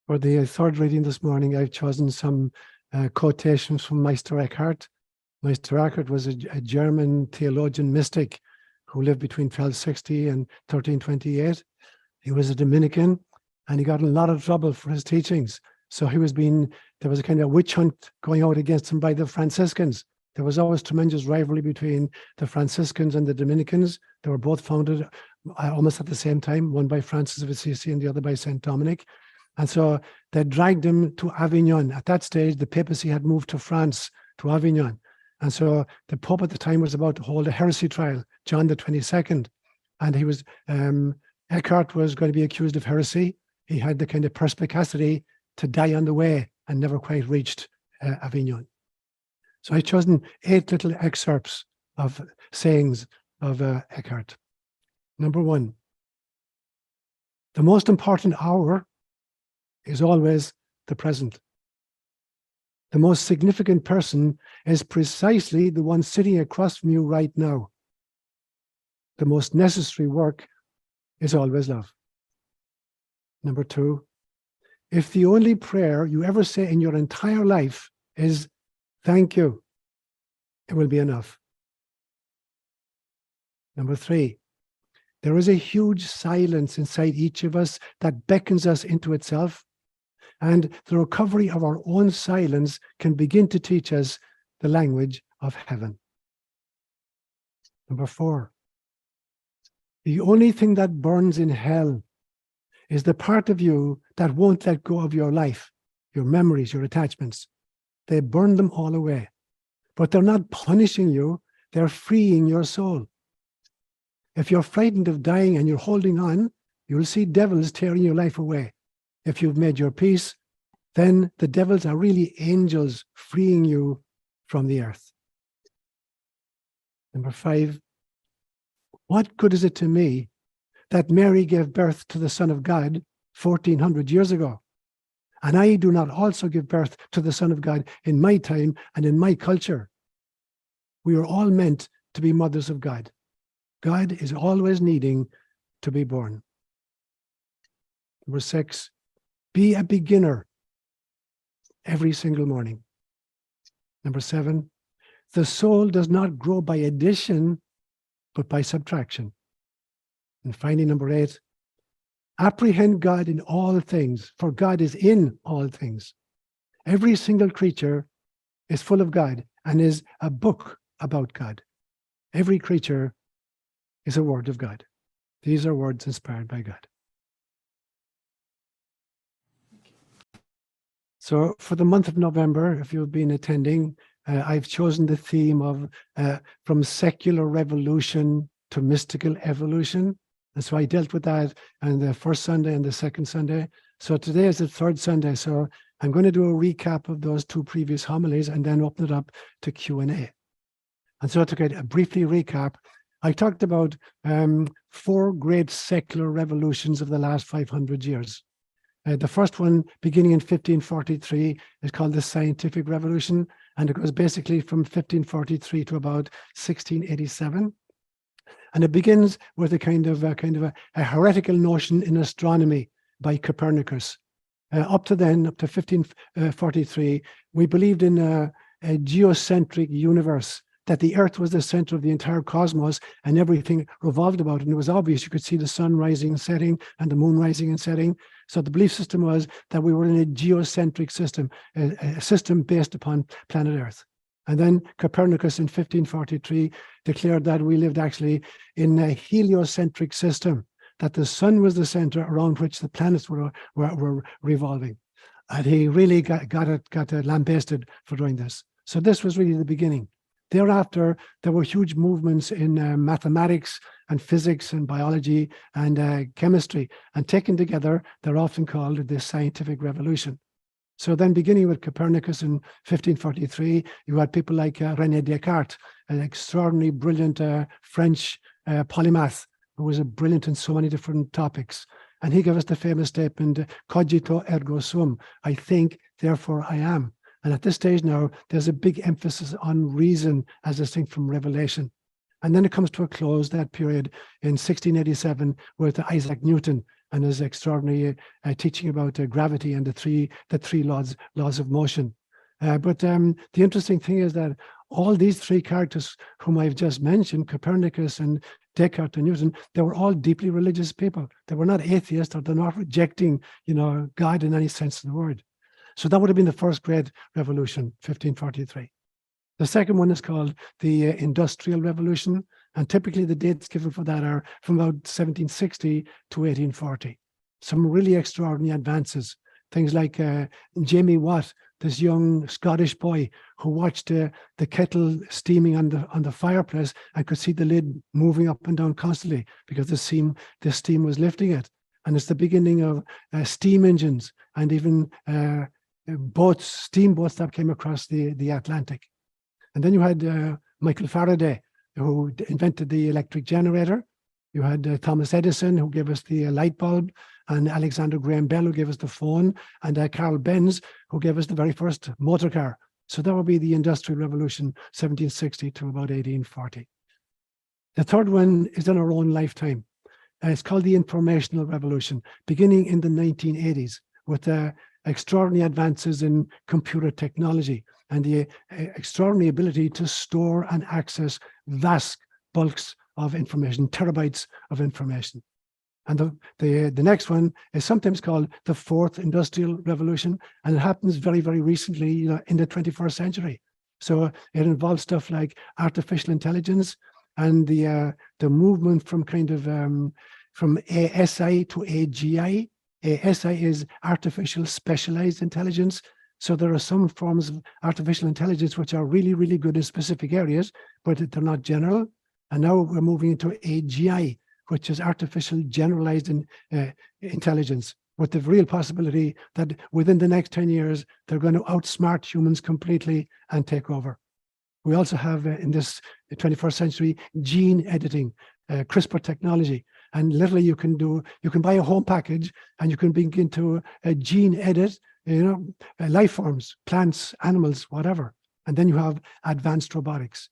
For the third reading this morning, I've chosen some quotations from Meister Eckhart. Meister Eckhart was a German theologian mystic who lived between 1260 and 1328. He was a Dominican, and he got in a lot of trouble for his teachings. So there was a kind of witch hunt going out against him by the Franciscans. There was always tremendous rivalry between the Franciscans and the Dominicans. They were both founded almost at the same time, one by Francis of Assisi and the other by St. Dominic. And so they dragged him to Avignon. At that stage, the papacy had moved to France, to Avignon. And so the Pope at the time was about to hold a heresy trial, John the 22nd. And he was, Eckhart was going to be accused of heresy. He had the kind of perspicacity to die on the way and never quite reached Avignon. So I've chosen 8 little excerpts of sayings of Eckhart. Number 1, the most important hour is always the present. The most significant person is precisely the one sitting across from you right now. The most necessary work is always love. Number 2, if the only prayer you ever say in your entire life is thank you, it will be enough. Number 3, there is a huge silence inside each of us that beckons us into itself, and the recovery of our own silence can begin to teach us the language of heaven. Number 4, the only thing that burns in hell is the part of you that won't let go of your life, your memories, your attachments. They burn them all away. But they're not punishing you, they're freeing your soul. If you're frightened of dying and you're holding on, you'll see devils tearing your life away. If you've made your peace, then the devils are really angels freeing you from the earth. Number 5, what good is it to me that Mary gave birth to the Son of God 1400 years ago, and I do not also give birth to the Son of God in my time and in my culture? We are all meant to be mothers of God. God is always needing to be born. Number 6, be a beginner every single morning. Number 7, the soul does not grow by addition, but by subtraction. And finally, number 8, apprehend God in all things, for God is in all things. Every single creature is full of God and is a book about God. Every creature is a word of God. These are words inspired by God. So for the month of November, if you've been attending, I've chosen the theme of from secular revolution to mystical evolution. And so I dealt with that on the first Sunday and the second Sunday. So today is the third Sunday. So I'm going to do a recap of those 2 previous homilies and then open it up to Q&A. And so to briefly recap, I talked about 4 great secular revolutions of the last 500 years. The first one, beginning in 1543, is called the Scientific Revolution, and it goes basically from 1543 to about 1687. And it begins with a kind of a heretical notion in astronomy by Copernicus. Up to 1543, we believed in a geocentric universe, that the Earth was the center of the entire cosmos and everything revolved about it. And it was obvious. You could see the sun rising and setting and the moon rising and setting. So the belief system was that we were in a geocentric system, a system based upon planet Earth. And then Copernicus in 1543 declared that we lived actually in a heliocentric system, that the sun was the center around which the planets were revolving. And he really got lambasted for doing this. So this was really the beginning. Thereafter, there were huge movements in mathematics and physics and biology and chemistry. And taken together, they're often called the Scientific Revolution. So then beginning with Copernicus in 1543, you had people like René Descartes, an extraordinarily brilliant French polymath who was brilliant in so many different topics. And he gave us the famous statement, cogito ergo sum, I think, therefore I am. And at this stage now, there's a big emphasis on reason as distinct from revelation. And then it comes to a close, that period in 1687, with Isaac Newton and his extraordinary teaching about gravity and the three laws of motion. But the interesting thing is that all these three characters whom I've just mentioned, Copernicus and Descartes and Newton, they were all deeply religious people. They were not atheists, or they're not rejecting, God in any sense of the word. So that would have been the first great revolution, 1543. The second one is called the Industrial Revolution, and typically the dates given for that are from about 1760 to 1840. Some really extraordinary advances. Things like Jamie Watt, this young Scottish boy who watched the kettle steaming on the fireplace and could see the lid moving up and down constantly because the steam was lifting it. And it's the beginning of steam engines and even steamboats that came across the Atlantic. And then you had Michael Faraday, who invented the electric generator. You had Thomas Edison, who gave us the light bulb, and Alexander Graham Bell, who gave us the phone, and Carl Benz, who gave us the very first motor car. So that would be the Industrial Revolution, 1760 to about 1840. The third one is in our own lifetime. It's called the Informational Revolution, beginning in the 1980s with extraordinary advances in computer technology and the extraordinary ability to store and access vast bulks of information, terabytes of information. And the next one is sometimes called the Fourth Industrial Revolution, and it happens very, very recently, in the 21st century. So it involves stuff like artificial intelligence and the movement from from ASI to AGI. ASI is artificial specialized intelligence. So there are some forms of artificial intelligence which are really, really good in specific areas, but they're not general. And now we're moving into AGI, which is artificial generalized intelligence, with the real possibility that within the next 10 years, they're going to outsmart humans completely and take over. We also have in this 21st century, gene editing, CRISPR technology. And literally you can buy a home package and you can begin to gene edit, life forms, plants, animals, whatever. And then you have advanced robotics.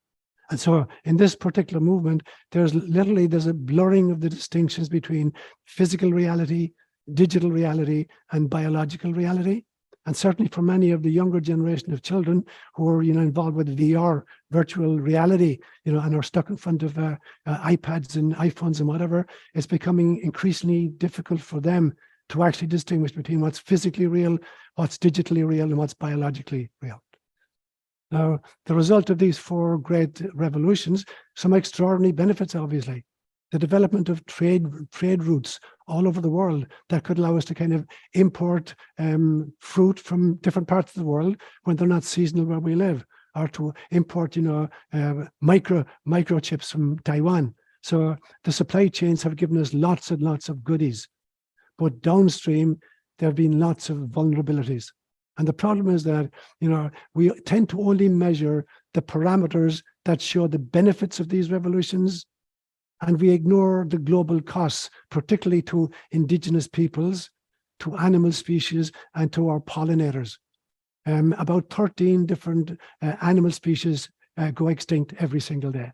And so in this particular movement, there's a blurring of the distinctions between physical reality, digital reality, and biological reality. And certainly for many of the younger generation of children who are, involved with VR, virtual reality, and are stuck in front of iPads and iPhones and whatever, it's becoming increasingly difficult for them to actually distinguish between what's physically real, what's digitally real, and what's biologically real. Now, the result of these four great revolutions, some extraordinary benefits, obviously. The development of trade routes all over the world that could allow us to kind of import fruit from different parts of the world when they're not seasonal where we live, or to import, microchips from Taiwan. So the supply chains have given us lots and lots of goodies, but downstream there have been lots of vulnerabilities. And the problem is that, we tend to only measure the parameters that show the benefits of these revolutions, and we ignore the global costs, particularly to indigenous peoples, to animal species, and to our pollinators. About 13 different animal species go extinct every single day.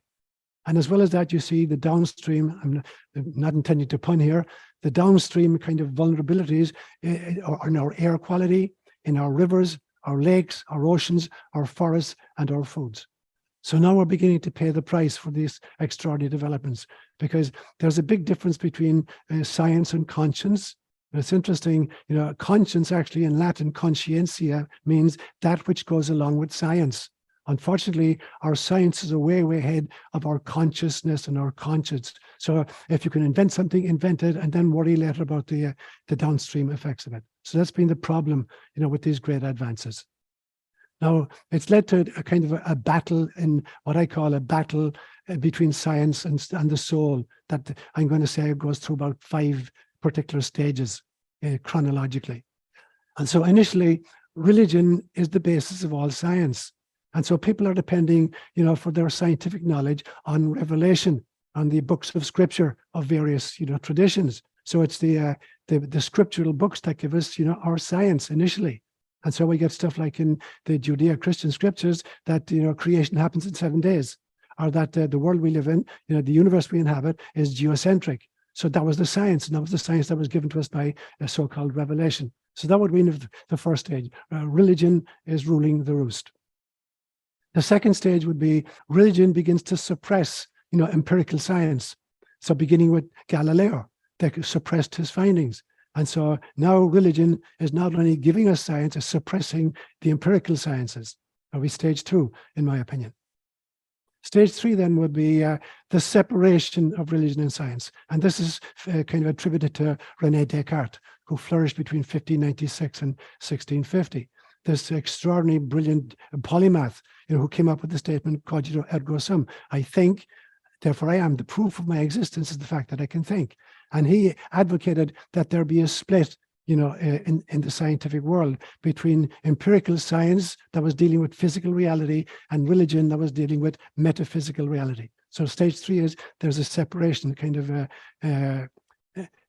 And as well as that, you see the downstream, I'm not intending to pun here, the downstream kind of vulnerabilities in our air quality, in our rivers, our lakes, our oceans, our forests, and our foods. So now we're beginning to pay the price for these extraordinary developments, because there's a big difference between science and conscience. And it's interesting, conscience actually in Latin, conscientia, means that which goes along with science. Unfortunately, our science is way, way ahead of our consciousness and our conscience. So if you can invent something, invent it, and then worry later about the downstream effects of it. So that's been the problem, with these great advances. Now, it's led to a kind of a battle, in what I call a battle between science and the soul, that I'm going to say goes through about 5 particular stages chronologically. And so initially, religion is the basis of all science. And so people are depending, for their scientific knowledge on revelation, on the books of scripture of various, traditions. So it's the scriptural books that give us, our science initially. And so we get stuff like in the Judeo-Christian scriptures that, creation happens in 7 days, or that the world we live in, the universe we inhabit is geocentric. So that was the science, and that was the science that was given to us by a so-called revelation. So that would be the first stage. Religion is ruling the roost. The second stage would be religion begins to suppress, empirical science. So beginning with Galileo, they suppressed his findings. And so now religion is not only giving us science, it's suppressing the empirical sciences. That would be stage 2, in my opinion. Stage 3 then would be the separation of religion and science. And this is kind of attributed to René Descartes, who flourished between 1596 and 1650. This extraordinary, brilliant polymath, who came up with the statement, cogito ergo sum. I think, therefore I am. The proof of my existence is the fact that I can think. And he advocated that there be a split, in the scientific world between empirical science that was dealing with physical reality and religion that was dealing with metaphysical reality. So stage 3 is there's a separation, kind of an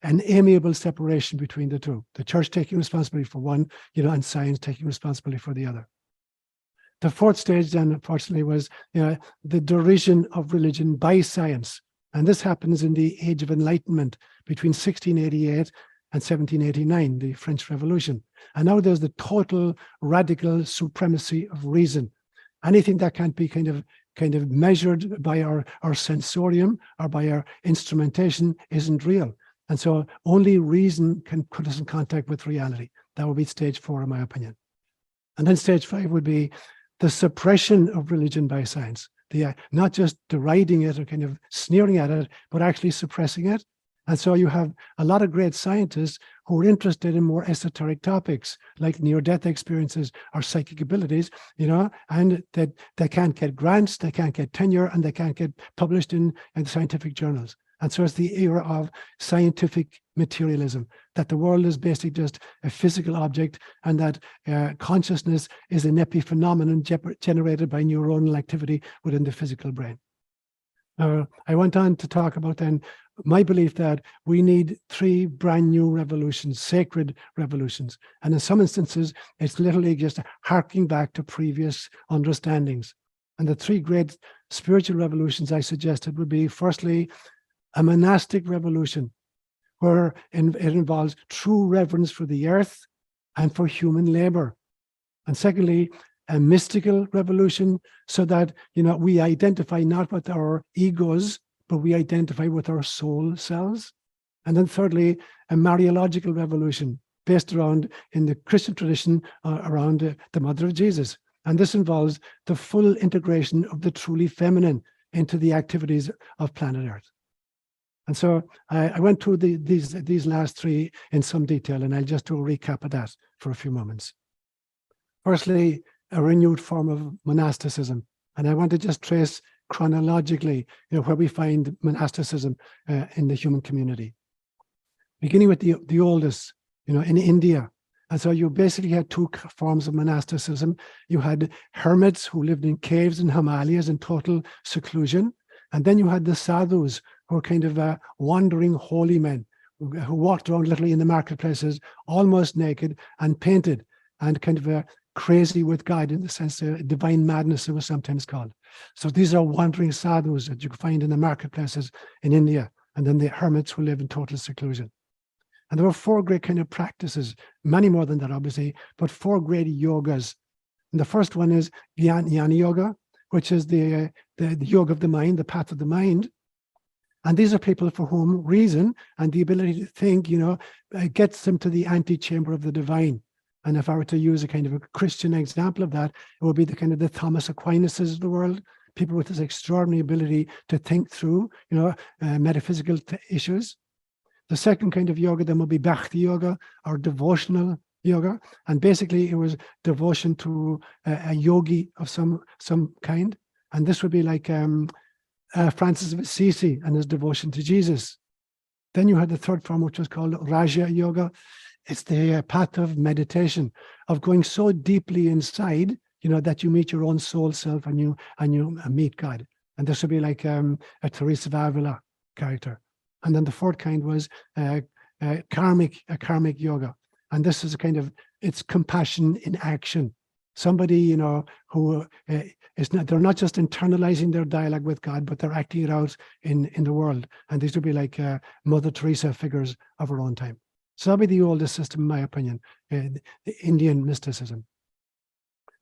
amiable separation between the two. The church taking responsibility for one, and science taking responsibility for the other. The fourth stage then, unfortunately, was the derision of religion by science. And this happens in the Age of Enlightenment between 1688 and 1789, the French Revolution. And now there's the total radical supremacy of reason. Anything that can't be kind of measured by our sensorium or by our instrumentation isn't real. And so only reason can put us in contact with reality. That would be stage 4, in my opinion. And then stage 5 would be the suppression of religion by science. Not just deriding it or kind of sneering at it, but actually suppressing it. And so you have a lot of great scientists who are interested in more esoteric topics like near-death experiences or psychic abilities, and that they can't get grants, they can't get tenure, and they can't get published in scientific journals. And so it's the era of scientific materialism, that the world is basically just a physical object, and that consciousness is an epiphenomenon generated by neuronal activity within the physical brain. I went on to talk about then my belief that we need 3 brand new revolutions, sacred revolutions. And in some instances, it's literally just harking back to previous understandings. And the 3 great spiritual revolutions I suggested would be, firstly, a monastic revolution, where it involves true reverence for the earth and for human labor. And secondly, a mystical revolution, so that we identify not with our egos, but we identify with our soul selves. And then thirdly, a Mariological revolution based around, in the Christian tradition, around the Mother of Jesus. And this involves the full integration of the truly feminine into the activities of planet Earth. And so I went through these last 3 in some detail, and I'll just do a recap of that for a few moments. Firstly, a renewed form of monasticism. And I want to just trace chronologically, where we find monasticism in the human community. Beginning with the oldest, in India. And so you basically had 2 forms of monasticism. You had hermits who lived in caves in Himalayas in total seclusion. And then you had the sadhus, who were kind of wandering holy men who walked around literally in the marketplaces, almost naked and painted and kind of crazy with God, in the sense of divine madness, it was sometimes called. So these are wandering sadhus that you can find in the marketplaces in India, and then the hermits who live in total seclusion. And there were 4 great kind of practices, many more than that, obviously, but 4 great yogas. And the first one is Jnana Yoga, which is the yoga of the mind, the path of the mind. And these are people for whom reason and the ability to think, gets them to the antechamber of the divine. And if I were to use a kind of a Christian example of that, it would be the kind of the Thomas Aquinas of the world, people with this extraordinary ability to think through, metaphysical issues. The second kind of yoga then would be Bhakti yoga, or devotional yoga. And basically it was devotion to a yogi of some kind. And this would be like Francis of Assisi and his devotion to Jesus. Then you had the third form, which was called Raja Yoga. It's the path of meditation, of going so deeply inside, that you meet your own soul self and you meet God. And this would be like a Teresa of Avila character. And then the fourth kind was karmic yoga. And this is a kind of, it's compassion in action. Somebody, you know, who they're not just internalizing their dialogue with God, but they're acting it out in the world. And these would be like Mother Teresa figures of our own time. So that'll be the oldest system, in my opinion, the Indian mysticism.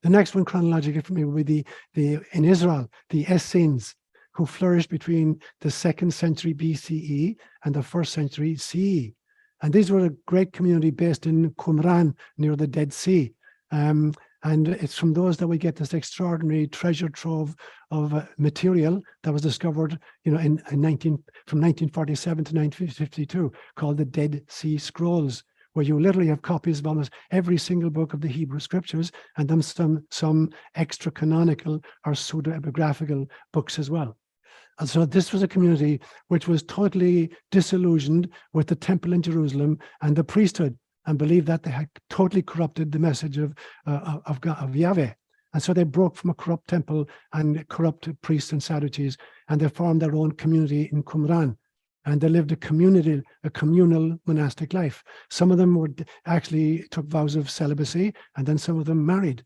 The next one chronologically for me would be in Israel, the Essenes, who flourished between the 2nd century BCE and the 1st century CE. And these were a great community based in Qumran, near the Dead Sea. And it's from those that we get this extraordinary treasure trove of material that was discovered, you know, from 1947 to 1952, called the Dead Sea Scrolls, where you literally have copies of almost every single book of the Hebrew scriptures, and then some extra canonical or pseudo-epigraphical books as well. And so this was a community which was totally disillusioned with the temple in Jerusalem and the priesthood, and believed that they had totally corrupted the message of God, of Yahweh. And so they broke from a corrupt temple and corrupt priests and Sadducees, and they formed their own community in Qumran. And they lived a communal monastic life. Some of them actually took vows of celibacy, and then some of them married.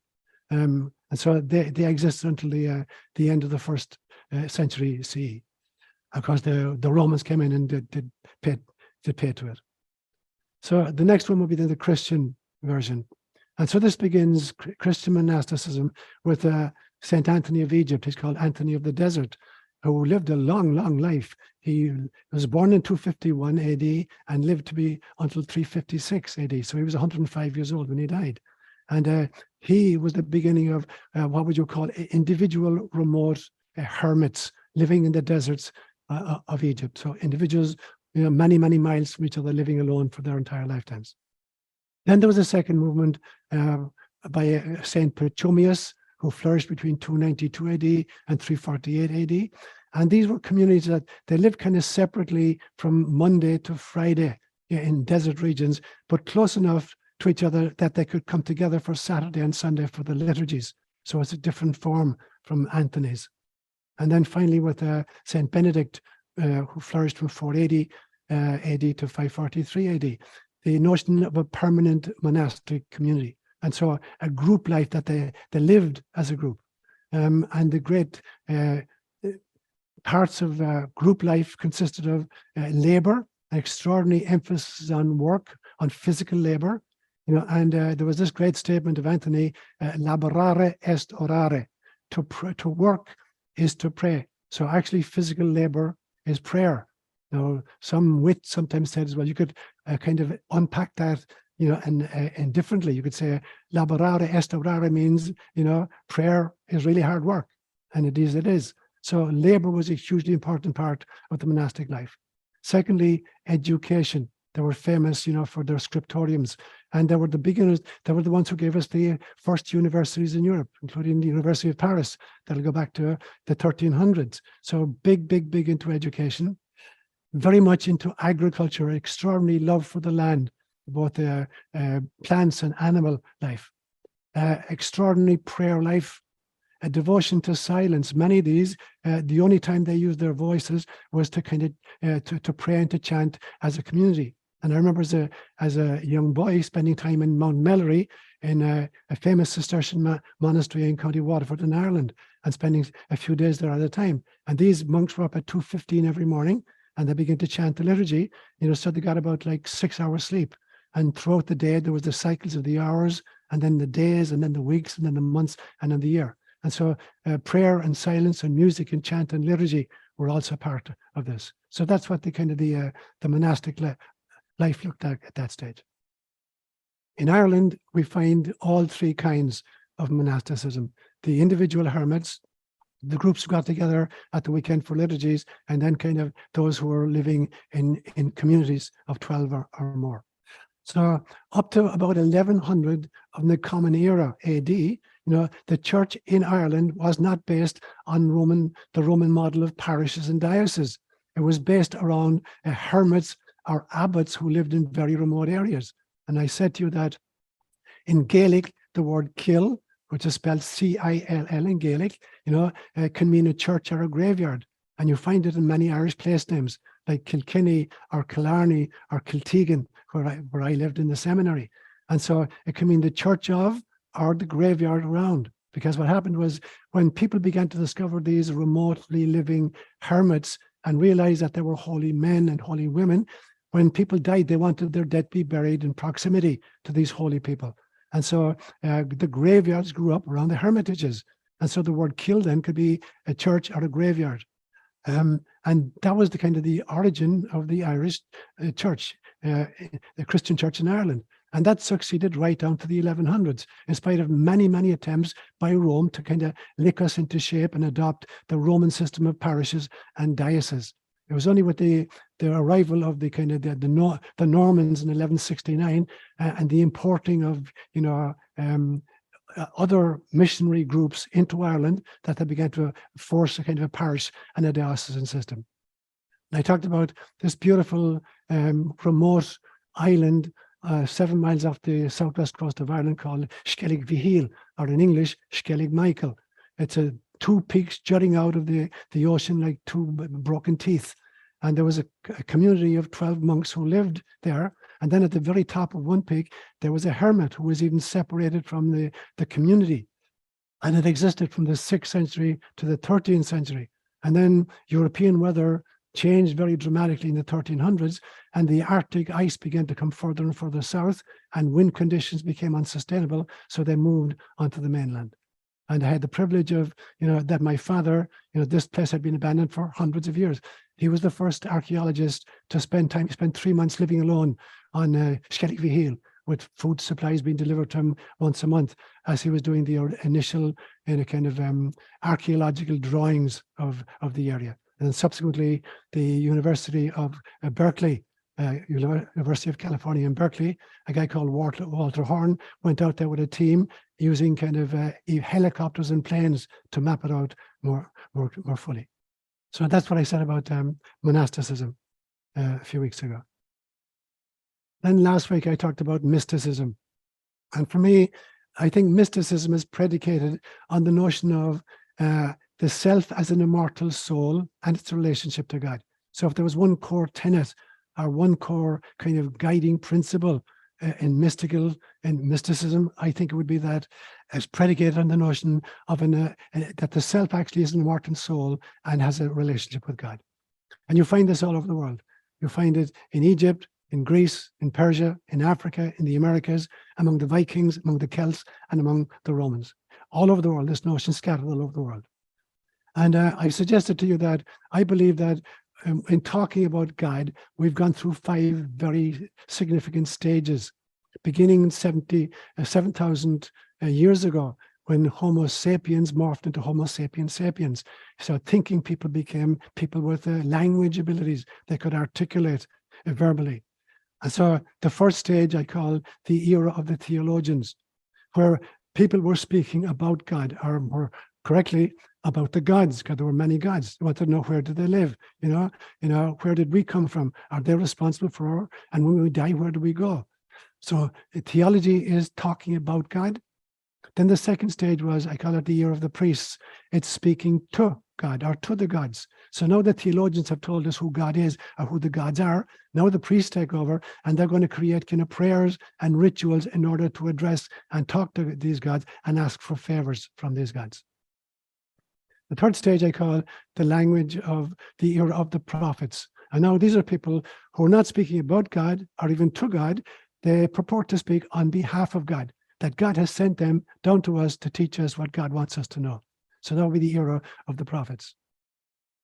And so they existed until the end of the 1st century CE. Of course, the Romans came in and did pay to it. So the next one will be the Christian version. And so this begins Christian monasticism with St. Anthony of Egypt. He's called Anthony of the Desert, who lived a long, long life. He was born in 251 AD and lived to be until 356 AD. So he was 105 years old when he died. And he was the beginning of what would you call individual remote hermits living in the deserts of Egypt. So individuals, you know, many, many miles from each other, living alone for their entire lifetimes. Then there was a second movement by Saint Pachomius, who flourished between 292 AD and 348 AD. And these were communities that they lived kind of separately from Monday to Friday in desert regions, but close enough to each other that they could come together for Saturday and Sunday for the liturgies. So it's a different form from Anthony's. And then finally with St. Benedict, who flourished from 480 AD to 543 AD, the notion of a permanent monastic community. And so a group life that they lived as a group. And the great parts of group life consisted of labor, an extraordinary emphasis on work, on physical labor. You know, and there was this great statement of Anthony, laborare est orare, to work is to pray. So actually physical labor is prayer. Now, some wit sometimes says, well, you could kind of unpack that, you know, and differently. You could say laborare est orare means, you know, prayer is really hard work, and it is. So labor was a hugely important part of the monastic life. Secondly, education. They were famous, you know, for their scriptoriums, and they were the beginners. They were the ones who gave us the first universities in Europe, including the University of Paris. That'll go back to the 1300s. So big into education, very much into agriculture, extraordinary love for the land, both plants and animal life, extraordinary prayer life, a devotion to silence. Many of these, the only time they used their voices was to kind of to pray and to chant as a community. And I remember as a young boy spending time in Mount Melleray in a famous Cistercian monastery in County Waterford in Ireland, and spending a few days there at a time. And these monks were up at 2:15 every morning, and they began to chant the liturgy, you know, so they got about like 6 hours sleep. And throughout the day, there was the cycles of the hours, and then the days, and then the weeks, and then the months, and then the year. And so prayer and silence and music and chant and liturgy were also part of this. So that's what the kind of the monastic life looked like at that stage. In Ireland, we find all three kinds of monasticism: the individual hermits, the groups who got together at the weekend for liturgies, and then kind of those who were living in communities of 12 or more. So up to about 1100 of the Common Era AD, you know, the church in Ireland was not based on the Roman model of parishes and dioceses. It was based around hermits or abbots who lived in very remote areas. And I said to you that in Gaelic, the word kill, which is spelled Cill in Gaelic, you know, can mean a church or a graveyard. And you find it in many Irish place names like Kilkenny or Killarney or Kiltegan, where I lived in the seminary. And so it can mean the church of, or the graveyard around. Because what happened was when people began to discover these remotely living hermits and realized that there were holy men and holy women, when people died, they wanted their dead to be buried in proximity to these holy people. And so the graveyards grew up around the hermitages. And so the word kill then could be a church or a graveyard. And that was the kind of the origin of the Irish church, the Christian church in Ireland. And that succeeded right down to the 1100s, in spite of many, many attempts by Rome to kind of lick us into shape and adopt the Roman system of parishes and dioceses. It was only with the arrival of the kind of the Normans in 1169 and the importing of, you know, other missionary groups into Ireland that they began to force a kind of a parish and a diocesan system. And I talked about this beautiful remote island 7 miles off the southwest coast of Ireland called Skellig Michael, or in English, Skellig Michael. It's two peaks jutting out of the ocean like two broken teeth. And there was a community of 12 monks who lived there. And then at the very top of one peak, there was a hermit who was even separated from the community. And it existed from the 6th century to the 13th century. And then European weather changed very dramatically in the 1300s, and the Arctic ice began to come further and further south, and wind conditions became unsustainable, so they moved onto the mainland. And I had the privilege of, you know, that my father, you know, this place had been abandoned for hundreds of years. He was the first archaeologist to spend 3 months living alone on Skellig Michael, with food supplies being delivered to him once a month, as he was doing the initial kind of archaeological drawings of the area. And then subsequently, the University of Berkeley, University of California in Berkeley, a guy called Walter Horn went out there with a team using kind of helicopters and planes to map it out more fully. So that's what I said about monasticism a few weeks ago. Then last week I talked about mysticism. And for me, I think mysticism is predicated on the notion of the self as an immortal soul and its relationship to God. So if there was one core tenet or one core kind of guiding principle in mysticism, I think it would be that it's predicated on the notion of that the self actually is an immortal soul and has a relationship with God. And you find this all over the world. You find it in Egypt, in Greece, in Persia, in Africa, in the Americas, among the Vikings, among the Celts, and among the Romans. All over the world, this notion is scattered all over the world. And I've suggested to you that I believe that in talking about God, we've gone through 5 very significant stages, beginning in 7,000 years ago, when Homo sapiens morphed into Homo sapiens. So thinking people became people with language abilities. They could articulate verbally. And so the first stage I call the era of the theologians, where people were speaking about God, or more correctly, about the gods, because there were many gods. They wanted to know, where did they live? You know, where did we come from? Are they responsible for? And when we die, where do we go? So theology is talking about God. Then the second stage was, I call it the year of the priests. It's speaking to God, or to the gods. So now the theologians have told us who God is, or who the gods are. Now the priests take over, and they're going to create kind of prayers and rituals in order to address and talk to these gods and ask for favors from these gods. The third stage I call the language of the era of the prophets. And now these are people who are not speaking about God or even to God. They purport to speak on behalf of God, that God has sent them down to us to teach us what God wants us to know. So that would be the era of the prophets.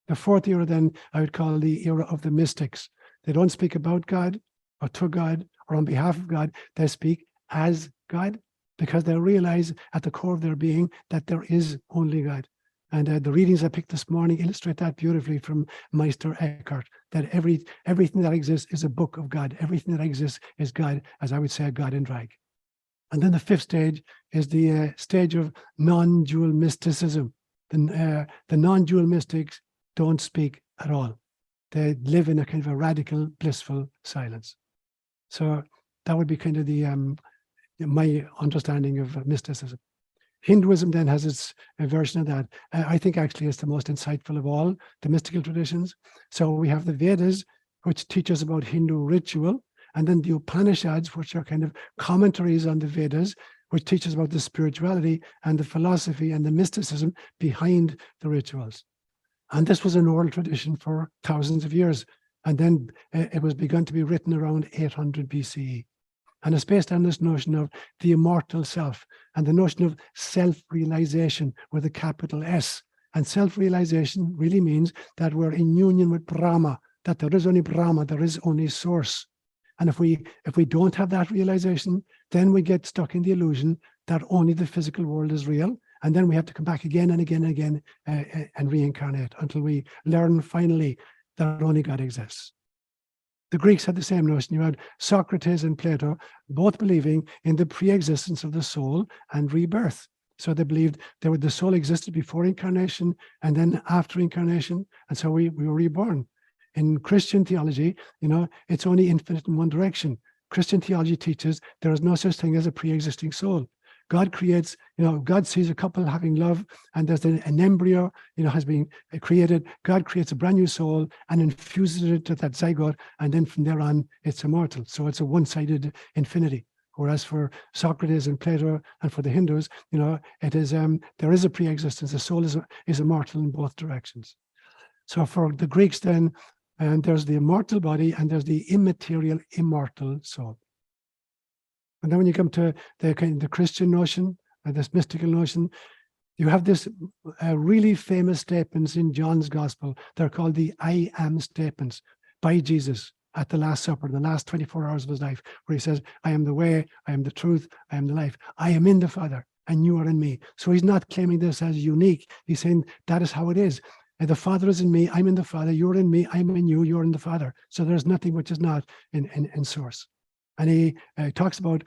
The fourth era then I would call the era of the mystics. They don't speak about God or to God or on behalf of God. They speak as God, because they realize at the core of their being that there is only God. And the readings I picked this morning illustrate that beautifully from Meister Eckhart, that everything that exists is a book of God. Everything that exists is God, as I would say, God in drag. And then the fifth stage is the stage of non-dual mysticism. The non-dual mystics don't speak at all. They live in a kind of a radical, blissful silence. So that would be kind of the my understanding of mysticism. Hinduism then has its version of that. I think actually it's the most insightful of all the mystical traditions. So we have the Vedas, which teach us about Hindu ritual, and then the Upanishads, which are kind of commentaries on the Vedas, which teaches about the spirituality and the philosophy and the mysticism behind the rituals. And this was an oral tradition for thousands of years. And then it was begun to be written around 800 BCE. And it's based on this notion of the immortal self and the notion of self-realization with a capital S. And self-realization really means that we're in union with Brahma, that there is only Brahma, there is only source. And if we don't have that realization, then we get stuck in the illusion that only the physical world is real. And then we have to come back again and again and again and reincarnate until we learn finally that only God exists. The Greeks had the same notion. You had Socrates and Plato both believing in the pre-existence of the soul and rebirth. So they believed the soul existed before incarnation and then after incarnation. And so we were reborn. In Christian theology, it's only infinite in one direction. Christian theology teaches there is no such thing as a pre-existing soul. God creates, God sees a couple having love, and there's an embryo, has been created. God creates a brand new soul and infuses it to that zygote, and then from there on, it's immortal. So it's a one-sided infinity. Whereas for Socrates and Plato and for the Hindus, it is there is a pre-existence. The soul is immortal in both directions. So for the Greeks, then, there's the immortal body and there's the immaterial, immortal soul. And then when you come to the Christian notion, this mystical notion, you have this really famous statements in John's Gospel. They're called the I am statements by Jesus at the Last Supper, the last 24 hours of his life, where he says, I am the way, I am the truth, I am the life. I am in the Father, and you are in me. So he's not claiming this as unique. He's saying that is how it is. The Father is in me, I'm in the Father, you're in me, I'm in you, you're in the Father. So there's nothing which is not in source. And he talks about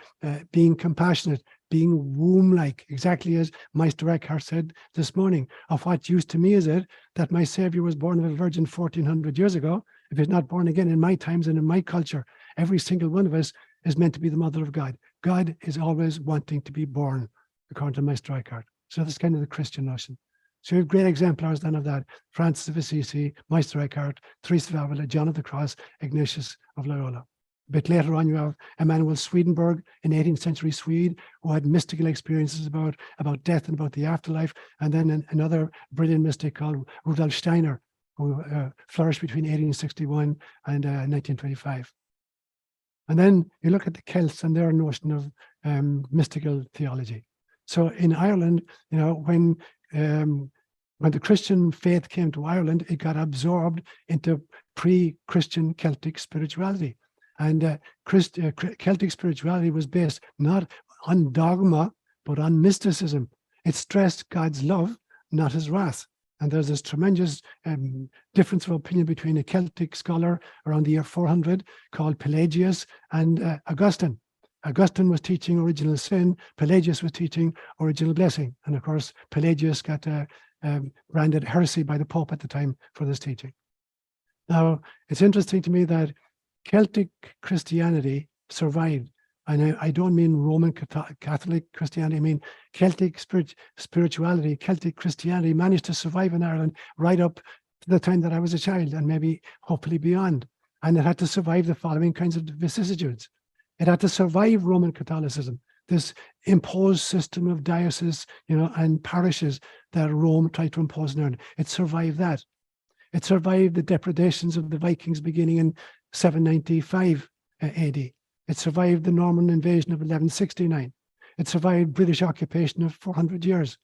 being compassionate, being womb-like, exactly as Meister Eckhart said this morning. Of what use to me is it that my Savior was born of a virgin 1400 years ago, if he's not born again in my times and in my culture? Every single one of us is meant to be the mother of God. God is always wanting to be born, according to Meister Eckhart. So that's kind of the Christian notion. So you have great exemplars then of that. Francis of Assisi, Meister Eckhart, Teresa of Avila, John of the Cross, Ignatius of Loyola. A bit later on, you have Emanuel Swedenborg in 18th century Swede, who had mystical experiences about death and about the afterlife. And then another brilliant mystic called Rudolf Steiner, who flourished between 1861 and 1925. And then you look at the Celts and their notion of mystical theology. So in Ireland, when the Christian faith came to Ireland, it got absorbed into pre-Christian Celtic spirituality. And Celtic spirituality was based not on dogma, but on mysticism. It stressed God's love, not his wrath. And there's this tremendous difference of opinion between a Celtic scholar around the year 400 called Pelagius and Augustine. Augustine was teaching original sin. Pelagius was teaching original blessing. And of course, Pelagius got branded heresy by the Pope at the time for this teaching. Now, it's interesting to me that Celtic Christianity survived. And I don't mean Roman Catholic Christianity, I mean Celtic spirituality, Celtic Christianity managed to survive in Ireland right up to the time that I was a child and maybe hopefully beyond. And it had to survive the following kinds of vicissitudes. It had to survive Roman Catholicism, this imposed system of dioceses, and parishes that Rome tried to impose in Ireland. It survived that. It survived the depredations of the Vikings beginning in 795 AD. It survived the Norman invasion of 1169. It survived British occupation of 400 years.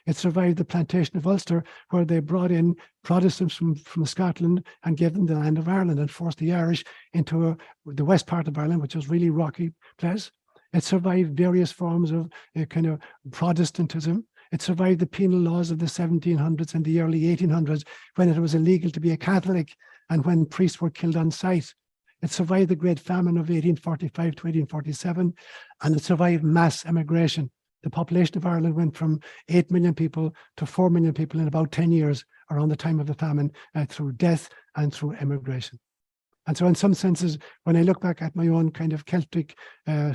It survived the plantation of Ulster, where they brought in Protestants from Scotland and gave them the land of Ireland and forced the Irish into the west part of Ireland, which was really rocky place. It survived various forms of kind of Protestantism. It survived the penal laws of the 1700s and the early 1800s, when it was illegal to be a Catholic and when priests were killed on sight. It survived the Great Famine of 1845 to 1847, and it survived mass emigration. The population of Ireland went from 8 million people to 4 million people in about 10 years around the time of the famine, through death and through emigration. And so in some senses, when I look back at my own kind of Celtic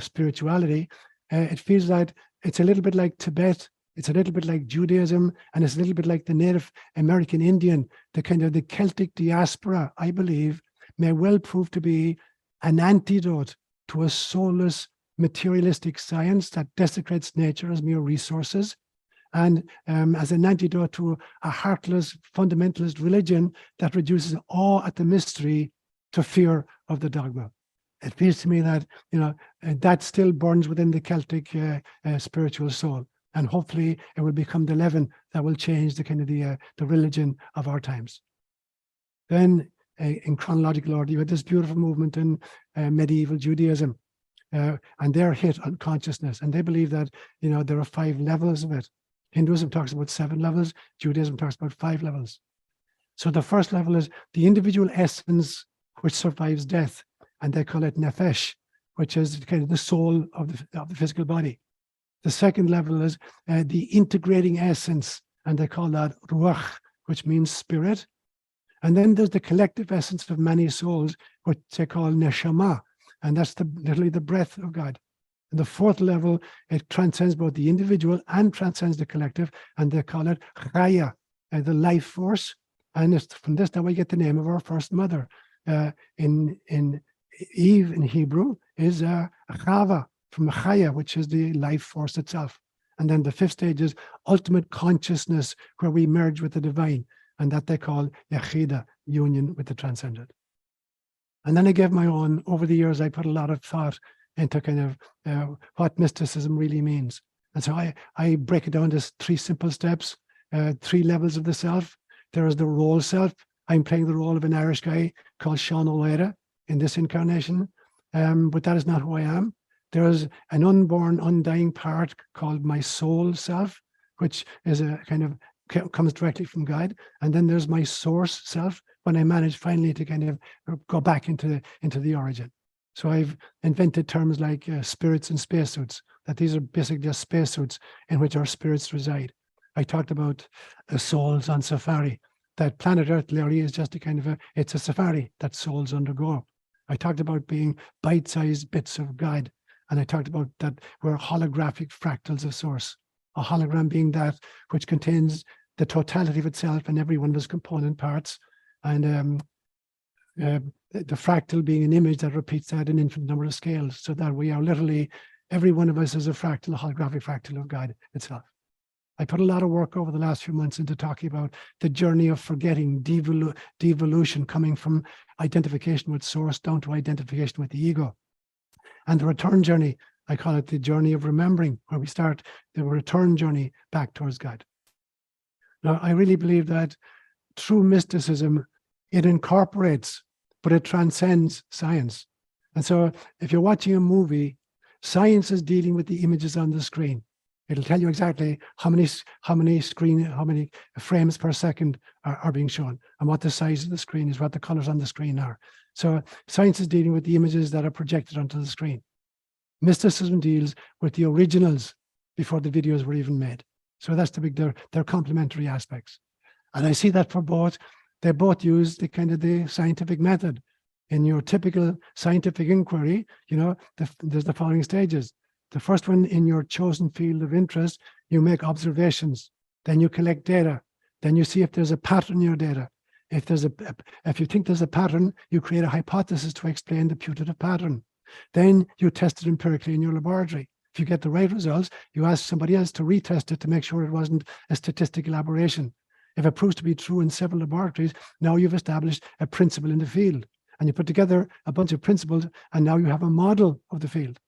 spirituality, it feels that it's a little bit like Tibet, it's a little bit like Judaism, and it's a little bit like the Native American Indian. The kind of the Celtic diaspora, I believe, may well prove to be an antidote to a soulless materialistic science that desecrates nature as mere resources, and as an antidote to a heartless fundamentalist religion that reduces awe at the mystery to fear of the dogma. It feels to me that, you know, that still burns within the Celtic spiritual soul, and hopefully it will become the leaven that will change the kind of the religion of our times. Then, in chronological order, you had this beautiful movement in medieval Judaism, and they're hit on consciousness, and they believe that, you know, there are 5 levels of it. Hinduism talks about 7 levels. Judaism talks about 5 levels. So the first level is the individual essence which survives death, and they call it nefesh, which is kind of the soul of the physical body. The second level is the integrating essence, and they call that ruach, which means spirit. And then there's the collective essence of many souls, which they call neshama, and that's literally the breath of God. And the fourth level, it transcends both the individual and transcends the collective, and they call it chaya, the life force. And it's from this that we get the name of our first mother. In Eve in Hebrew is chava, from chaya, which is the life force itself. And then the fifth stage is ultimate consciousness, where we merge with the divine, and that they call yachida, union with the transcendent. And then I gave my own, over the years, I put a lot of thought into kind of what mysticism really means. And so I break it down to 3 simple steps, 3 levels of the self. There is the role self. I'm playing the role of an Irish guy called Sean O'Leary in this incarnation, but that is not who I am. There is an unborn, undying part called my soul self, which is a kind of comes directly from God. And then there's my source self, when I manage finally to kind of go back into the origin. So I've invented terms like spirits and spacesuits, that these are basically just spacesuits in which our spirits reside. I talked about souls on safari, that planet Earth literally is just a kind of it's a safari that souls undergo. I talked about being bite-sized bits of God, and I talked about that we're holographic fractals of source, a hologram being that which contains the totality of itself and every one of its component parts, and the fractal being an image that repeats that in infinite number of scales, so that we are literally, every one of us is a fractal, a holographic fractal of God itself. I put a lot of work over the last few months into talking about the journey of forgetting, devolution, coming from identification with source down to identification with the ego. And the return journey, I call it the journey of remembering, where we start the return journey back towards God. Now, I really believe that through mysticism, it incorporates, but it transcends science. And so if you're watching a movie, science is dealing with the images on the screen. It'll tell you exactly how many frames per second are being shown, and what the size of the screen is, what the colors on the screen are. So science is dealing with the images that are projected onto the screen. Mysticism deals with the originals before the videos were even made. So that's the big, they're complementary aspects. And I see that for both, they both use the kind of the scientific method. In your typical scientific inquiry, you know, there's the following stages. The first one, in your chosen field of interest, you make observations, then you collect data, then you see if there's a pattern in your data. If you think there's a pattern, you create a hypothesis to explain the putative pattern. Then you test it empirically in your laboratory. If you get the right results, you ask somebody else to retest it to make sure it wasn't a statistical aberration. If it proves to be true in several laboratories, now you've established a principle in the field. And you put together a bunch of principles, and now you have a model of the field.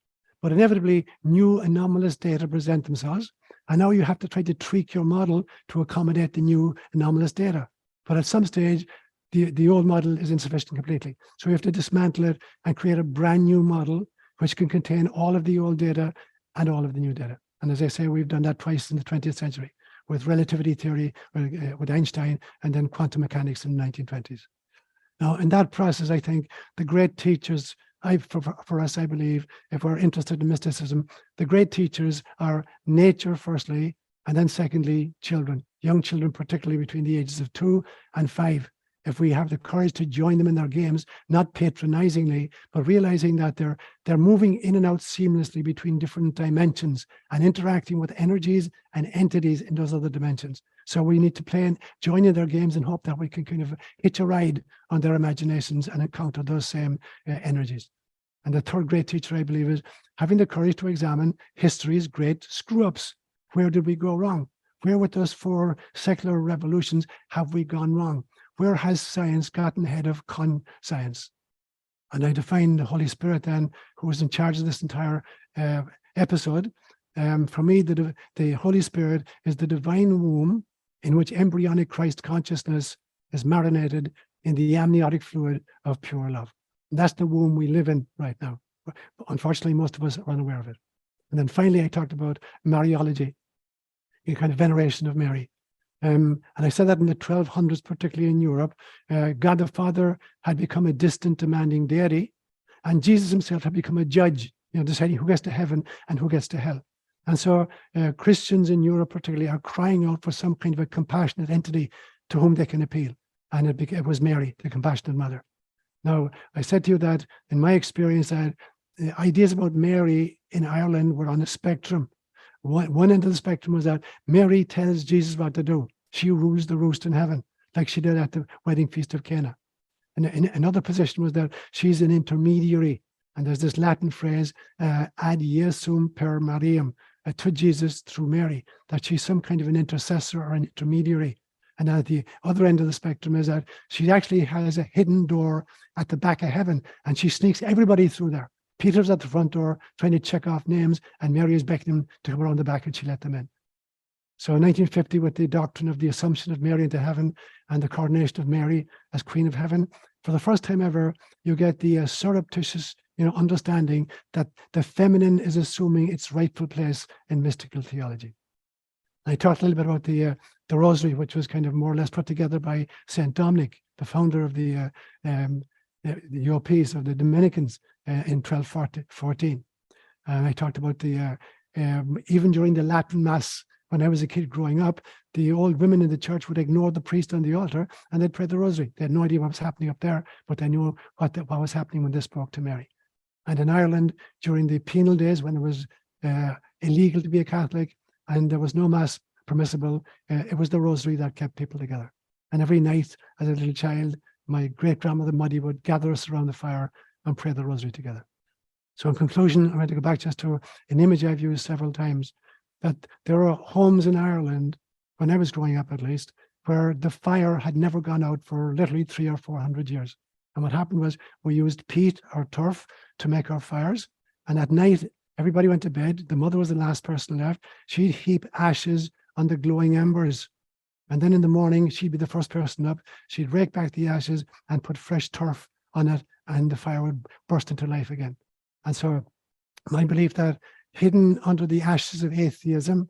But inevitably, new anomalous data present themselves, and now you have to try to tweak your model to accommodate the new anomalous data. But at some stage, the old model is insufficient completely. So you have to dismantle it and create a brand new model which can contain all of the old data and all of the new data. And as I say, we've done that twice in the 20th century, with relativity theory with Einstein, and then quantum mechanics in the 1920s. Now, in that process, I think the great teachers, for us, I believe, if we're interested in mysticism, the great teachers are nature, firstly, and then secondly, children, young children, particularly between the ages of 2 and 5. If we have the courage to join them in their games, not patronizingly, but realizing that they're moving in and out seamlessly between different dimensions and interacting with energies and entities in those other dimensions. So we need to play and join in their games and hope that we can kind of hitch a ride on their imaginations and encounter those same energies. And the third great teacher, I believe, is having the courage to examine history's great screw-ups. Where did we go wrong? Where with those 4 secular revolutions have we gone wrong? Where has science gotten ahead of con-science? And I define the Holy Spirit then, who was in charge of this entire episode. For me, the Holy Spirit is the divine womb in which embryonic Christ consciousness is marinated in the amniotic fluid of pure love. And that's the womb we live in right now. Unfortunately, most of us are unaware of it. And then finally, I talked about Mariology, a kind of veneration of Mary. And I said that in the 1200s, particularly in Europe, God the Father had become a distant, demanding deity, and Jesus himself had become a judge, deciding who gets to heaven and who gets to hell. And so Christians in Europe particularly are crying out for some kind of a compassionate entity to whom they can appeal. And it was Mary, the compassionate mother. Now, I said to you that in my experience that the ideas about Mary in Ireland were on a spectrum. One end of the spectrum was that Mary tells Jesus what to do. She rules the roost in heaven, like she did at the wedding feast of Cana. And another position was that she's an intermediary. And there's this Latin phrase, ad Jesum per Mariam, to Jesus through Mary, that she's some kind of an intercessor or an intermediary. And at the other end of the spectrum is that she actually has a hidden door at the back of heaven, and she sneaks everybody through there. Peter's at the front door trying to check off names, and Mary is beckoning them to come around the back, and she let them in. So in 1950, with the doctrine of the Assumption of Mary into heaven and the coronation of Mary as Queen of Heaven, for the first time ever, you get the surreptitious understanding that the feminine is assuming its rightful place in mystical theology. I talked a little bit about the Rosary, which was kind of more or less put together by Saint Dominic, the founder of the EOPs, of the Dominicans, in 1214. And I talked about the even during the Latin Mass, when I was a kid growing up, the old women in the church would ignore the priest on the altar and they'd pray the Rosary. They had no idea what was happening up there, but they knew what was happening when they spoke to Mary. And in Ireland, during the penal days, when it was illegal to be a Catholic and there was no Mass permissible, it was the Rosary that kept people together. And every night, as a little child, my great-grandmother Muddy would gather us around the fire and pray the Rosary together. So in conclusion, I'm going to go back just to an image I've used several times, that there are homes in Ireland, when I was growing up at least, where the fire had never gone out for literally 300 or 400 years. And what happened was we used peat or turf to make our fires. And at night, everybody went to bed. The mother was the last person left. She'd heap ashes on the glowing embers. And then in the morning, she'd be the first person up. She'd rake back the ashes and put fresh turf on it, and the fire would burst into life again. And so my belief that hidden under the ashes of atheism,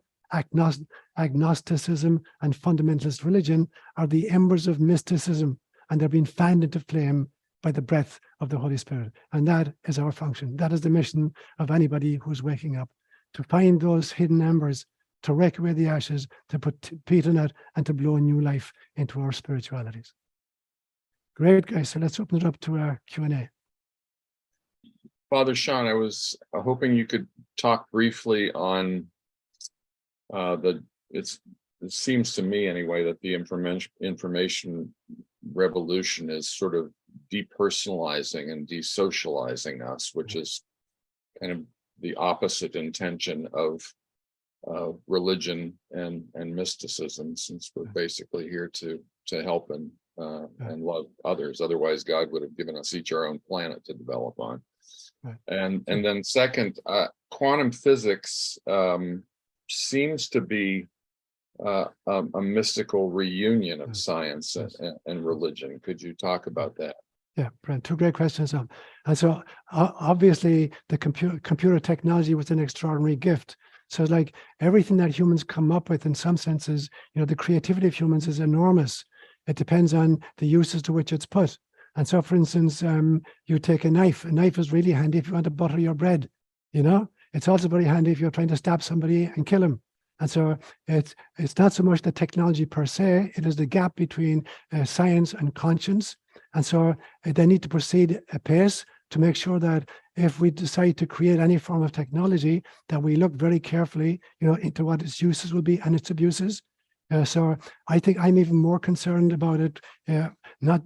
agnosticism, and fundamentalist religion are the embers of mysticism, and they're being fanned into flame by the breath of the Holy Spirit. And that is our function. That is the mission of anybody who's waking up, to find those hidden embers, to rake away the ashes, to put peat in it, and to blow new life into our spiritualities. Great, guys. So let's open it up to a Q&A. Father Sean, I was hoping you could talk briefly on it seems to me anyway that the information revolution is sort of depersonalizing and desocializing us, which is kind of the opposite intention of religion and mysticism, since we're basically here to help and love others. Otherwise, God would have given us each our own planet to develop on. Right. And then second, quantum physics seems to be a mystical reunion of science and religion. Could you talk about that? Yeah, Brent, two great questions. And so obviously the computer technology was an extraordinary gift. So like everything that humans come up with, in some senses, the creativity of humans is enormous. It depends on the uses to which it's put. And so, for instance, you take a knife. A knife is really handy if you want to butter your bread. It's also very handy if you're trying to stab somebody and kill him. And so it's not so much the technology per se, it is the gap between science and conscience. And so they need to proceed apace to make sure that if we decide to create any form of technology, that we look very carefully, into what its uses will be and its abuses. So I think I'm even more concerned about it, not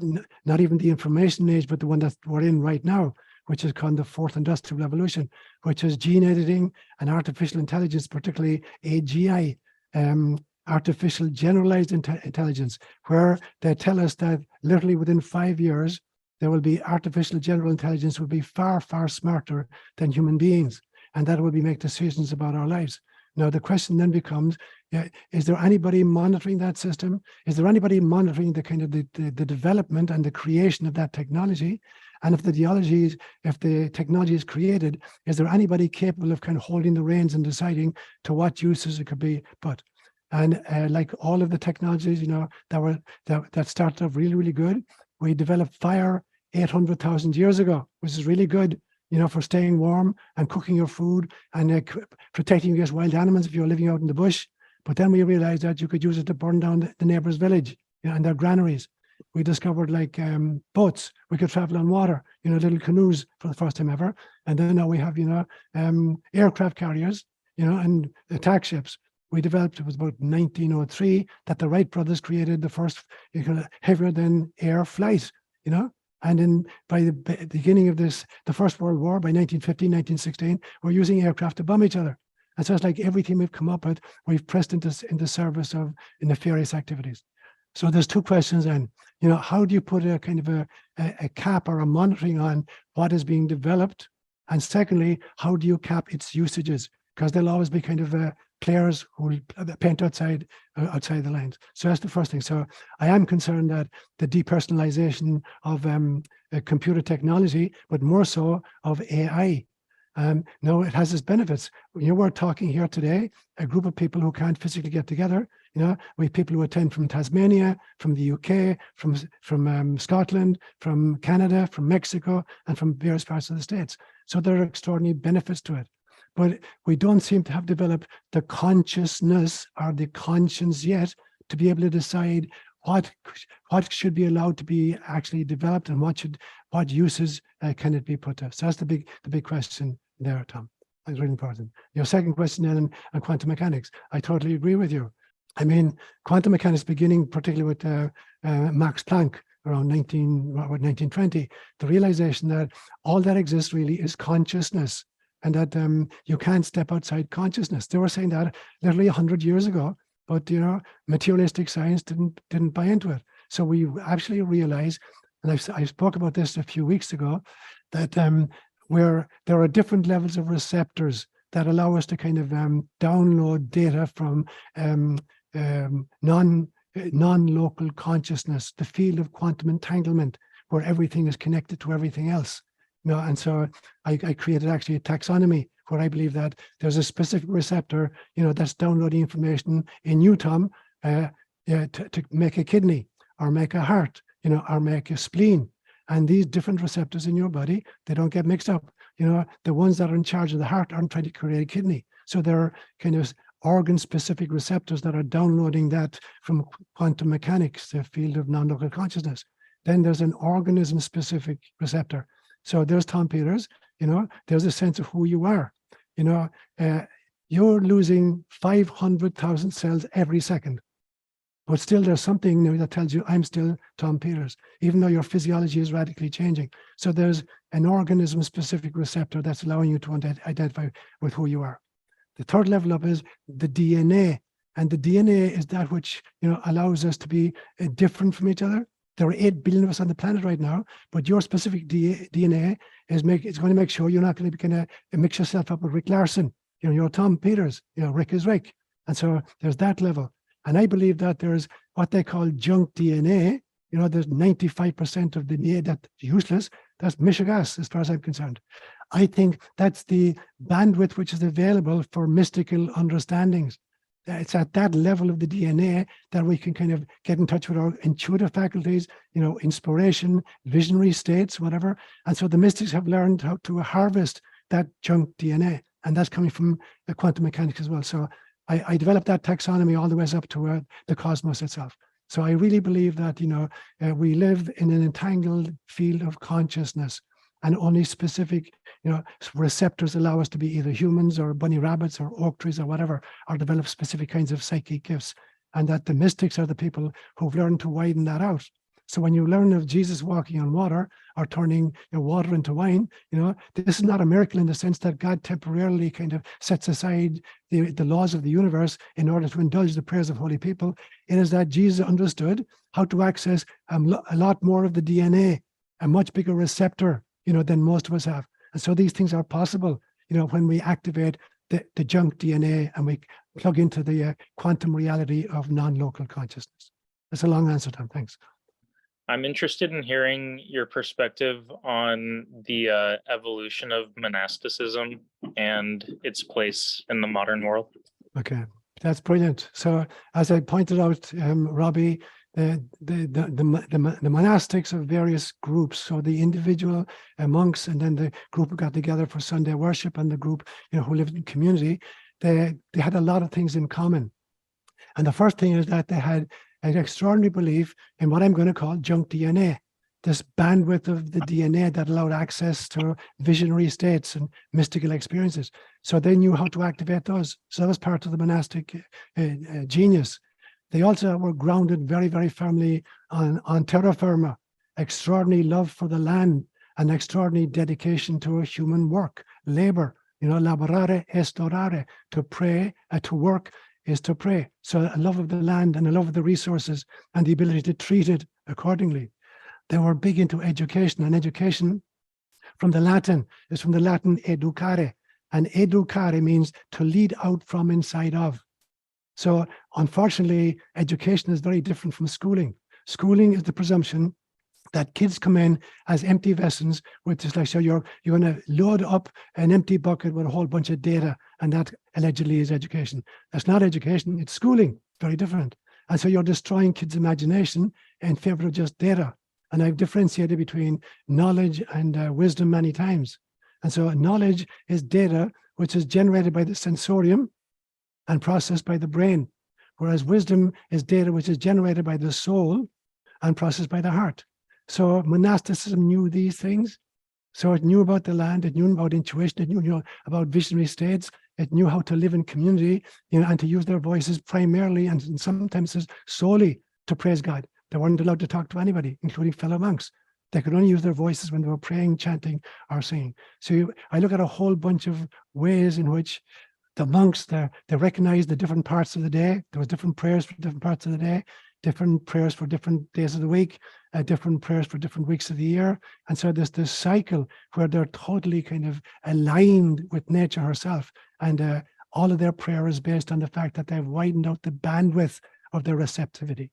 even the information age, but the one that we're in right now, which is called the fourth industrial revolution, which is gene editing and artificial intelligence, particularly AGI, artificial generalized intelligence, where they tell us that literally within 5 years, there will be artificial general intelligence will be far, far smarter than human beings. And that will be make decisions about our lives. Now, the question then becomes, is there anybody monitoring that system? Is there anybody monitoring the kind of the development and the creation of that technology? And if the technology is created, is there anybody capable of kind of holding the reins and deciding to what uses it could be put? And like all of the technologies, that started off really, really good. We developed fire 800,000 years ago, which is really good, for staying warm and cooking your food and protecting against wild animals if you're living out in the bush. But then we realized that you could use it to burn down the neighbor's village, and their granaries. We discovered like boats. We could travel on water, little canoes for the first time ever. And then now we have, aircraft carriers, and attack ships. We developed, it was about 1903, that the Wright brothers created the first heavier than air flight, And then by the beginning of the First World War, by 1915, 1916, we're using aircraft to bomb each other. And so it's like everything we've come up with, we've pressed into the service of nefarious activities. So there's two questions then. How do you put a kind of a cap or a monitoring on what is being developed? And secondly, how do you cap its usages? Because there'll always be kind of players who will paint outside the lines. So that's the first thing. So I am concerned that the depersonalization of computer technology, but more so of AI. No, it has its benefits. We're talking here today, a group of people who can't physically get together. We have people who attend from Tasmania, from the UK, from Scotland, from Canada, from Mexico, and from various parts of the States. So there are extraordinary benefits to it. But we don't seem to have developed the consciousness or the conscience yet to be able to decide what should be allowed to be actually developed and what uses can it be put to. So that's the big question there, Tom. That's really important. Your second question then on quantum mechanics, I totally agree with you. I mean, quantum mechanics beginning particularly with Max Planck around 1920, the realization that all that exists really is consciousness. And that you can't step outside consciousness. They were saying that literally 100 years ago, but materialistic science didn't buy into it. So we actually realized, and I spoke about this a few weeks ago, that where there are different levels of receptors that allow us to kind of download data from non-local consciousness, the field of quantum entanglement, where everything is connected to everything else. And so I created actually a taxonomy where I believe that there's a specific receptor, that's downloading information in you, Tom, to make a kidney or make a heart, or make a spleen. And these different receptors in your body, they don't get mixed up. The ones that are in charge of the heart aren't trying to create a kidney. So there are kind of organ-specific receptors that are downloading that from quantum mechanics, the field of non-local consciousness. Then there's an organism-specific receptor. So there's Tom Peters, there's a sense of who you are. You're losing 500,000 cells every second. But still there's something that tells you I'm still Tom Peters, even though your physiology is radically changing. So there's an organism-specific receptor that's allowing you to identify with who you are. The third level up is the DNA. And the DNA is that which allows us to be different from each other. There are 8 billion of us on the planet right now, but your specific DNA is going to make sure you're not going to be kind of mix yourself up with Rick Larson. You're Tom Peters. Rick is Rick, and so there's that level. And I believe that there's what they call junk DNA. There's 95% of the DNA that's useless. That's mishigas, as far as I'm concerned. I think that's the bandwidth which is available for mystical understandings. It's at that level of the DNA that we can kind of get in touch with our intuitive faculties, inspiration, visionary states, whatever. And so the mystics have learned how to harvest that junk DNA. And that's coming from the quantum mechanics as well. So I developed that taxonomy all the way up to the cosmos itself. So I really believe that, we live in an entangled field of consciousness, and only specific, receptors allow us to be either humans or bunny rabbits or oak trees or whatever, or develop specific kinds of psychic gifts. And that the mystics are the people who've learned to widen that out. So when you learn of Jesus walking on water or turning water into wine, this is not a miracle in the sense that God temporarily kind of sets aside the laws of the universe in order to indulge the prayers of holy people. It is that Jesus understood how to access a lot more of the DNA, a much bigger receptor, than most of us have. And so these things are possible, when we activate the junk DNA and we plug into the quantum reality of non-local consciousness. That's a long answer, Tom. Thanks. I'm interested in hearing your perspective on the evolution of monasticism and its place in the modern world. Okay, that's brilliant. So as I pointed out, Robbie, the monastics of various groups, so the individual monks and then the group who got together for Sunday worship and the group who lived in community, they had a lot of things in common. And the first thing is that they had an extraordinary belief in what I'm going to call junk DNA, this bandwidth of the DNA that allowed access to visionary states and mystical experiences. So they knew how to activate those. So that was part of the monastic genius. They also were grounded very, very firmly on terra firma, extraordinary love for the land, and extraordinary dedication to human work, labor. Laborare est orare, to pray, to work is to pray. So a love of the land and a love of the resources and the ability to treat it accordingly. They were big into education, and education from the Latin is from the Latin educare, and educare means to lead out from inside of. So unfortunately, education is very different from schooling. Schooling is the presumption that kids come in as empty vessels, which is like, so you're going to load up an empty bucket with a whole bunch of data, and that allegedly is education. That's not education, it's schooling, very different. And so you're destroying kids' imagination in favor of just data. And I've differentiated between knowledge and wisdom many times. And so knowledge is data which is generated by the sensorium and processed by the brain, whereas wisdom is data which is generated by the soul and processed by the heart. So monasticism knew these things. So it knew about the land, it knew about intuition, it knew about visionary states, it knew how to live in community, and to use their voices primarily and sometimes solely to praise God. They weren't allowed to talk to anybody, including fellow monks. They could only use their voices when they were praying, chanting, or singing. So I look at a whole bunch of ways in which the monks, they recognized the different parts of the day. There was different prayers for different parts of the day, different prayers for different days of the week, different prayers for different weeks of the year. And so there's this cycle where they're totally kind of aligned with nature herself. And all of their prayer is based on the fact that they've widened out the bandwidth of their receptivity.